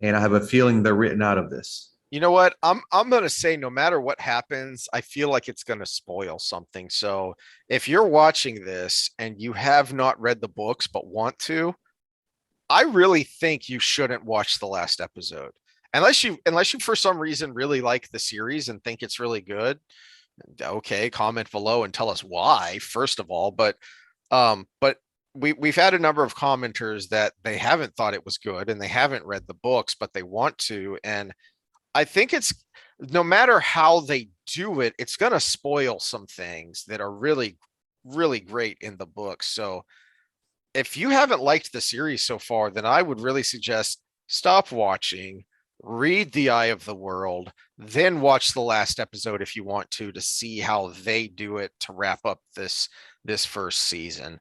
And I have a feeling they're written out of this. You know what? I'm gonna say no matter what happens, I feel like it's gonna spoil something. So if you're watching this and you have not read the books but want to, I really think you shouldn't watch the last episode. Unless you for some reason really like the series and think it's really good. Okay, comment below and tell us why, first of all. But we've had a number of commenters that they haven't thought it was good and they haven't read the books, but they want to. And I think it's no matter how they do it, it's gonna spoil some things that are really, really great in the book. So if you haven't liked the series so far, then I would really suggest stop watching, read The Eye of the World, then watch the last episode if you want to see how they do it to wrap up this first season.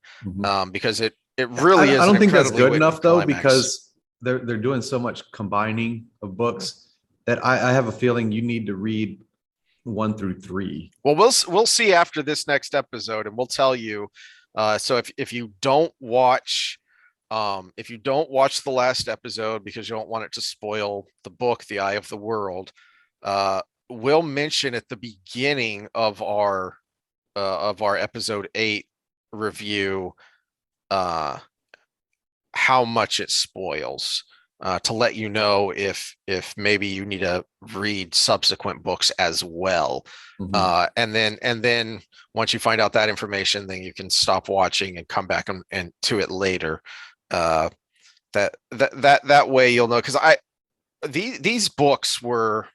Because it really is. I don't think that's good enough though, climax. because they're doing so much combining of books that I have a feeling you need to read 1 through 3. Well, we'll see after this next episode, and we'll tell you. So if you don't watch the last episode because you don't want it to spoil the book, The Eye of the World, we'll mention at the beginning of our episode 8 review how much it spoils. To let you know if maybe you need to read subsequent books as well. And then once you find out that information, then you can stop watching and come back and to it later. That way you'll know, because these books were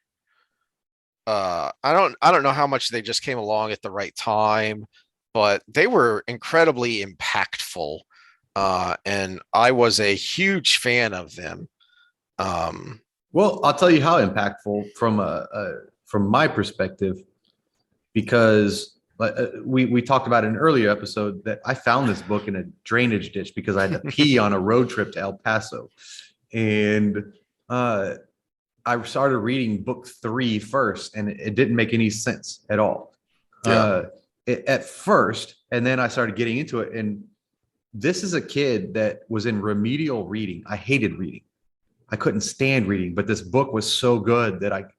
I don't know how much they just came along at the right time, but they were incredibly impactful. And I was a huge fan of them. Well, I'll tell you how impactful from my perspective, because we talked about in an earlier episode that I found this book in a drainage ditch because I had to pee on a road trip to El Paso, and I started reading book 3 first, and it didn't make any sense at all at first, and then I started getting into it. And this is a kid that was in remedial reading. I hated reading. I couldn't stand reading, but this book was so good that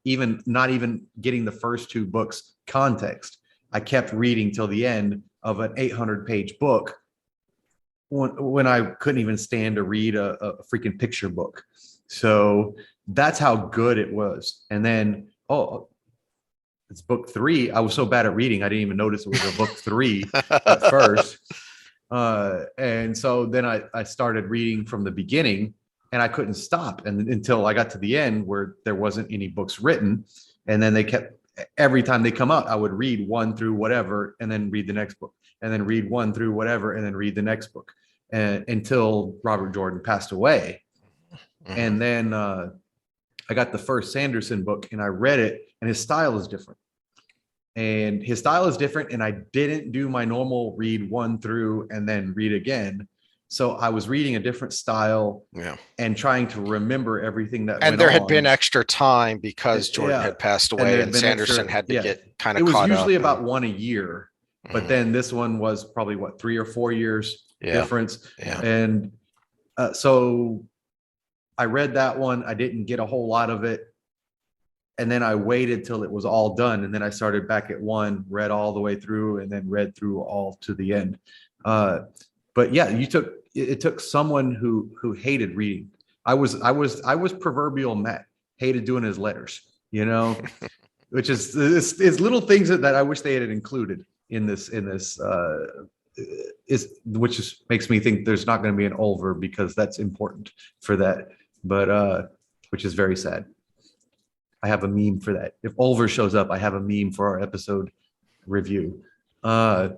not even getting the first 2 books context, I kept reading till the end of an 800-page book when I couldn't even stand to read a freaking picture book. So that's how good it was. And then, it's book 3. I was so bad at reading, I didn't even notice it was a book 3 at first. And so then I started reading from the beginning, and I couldn't stop until I got to the end where there wasn't any books written. And then every time they come out, I would read 1 through whatever, and then read the next book, and then read 1 through whatever, and then read the next book, until Robert Jordan passed away. And then I got the first Sanderson book, and I read it, and his style is different. And I didn't do my normal read 1 through and then read again. So I was reading a different style, and trying to remember everything that. And there had been extra time because Jordan had passed away, and Sanderson had to get kind of caught up. It was usually about 1 a year, but then this one was probably 3 or 4 years difference. And so I read that one. I didn't get a whole lot of it. And then I waited till it was all done. And then I started back at 1, read all the way through, and then read through all to the end. But yeah, it took someone who hated reading. I was proverbial Matt, hated doing his letters, which is little things that I wish they had included in this which makes me think there's not going to be an Ulver, because that's important for that. But which is very sad. I have a meme for that. If Ulver shows up, I have a meme for our episode review. Yeah,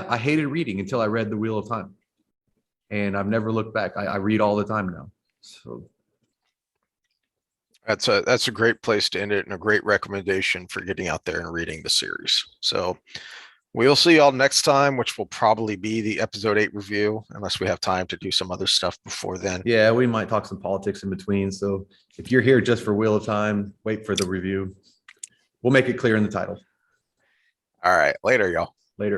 I hated reading until I read The Wheel of Time, and I've never looked back. I read all the time now. So that's a great place to end it, and a great recommendation for getting out there and reading the series. So we'll see y'all next time, which will probably be the episode 8 review, unless we have time to do some other stuff before then. Yeah, we might talk some politics in between. So if you're here just for Wheel of Time, wait for the review. We'll make it clear in the title. All right, later, y'all. Later.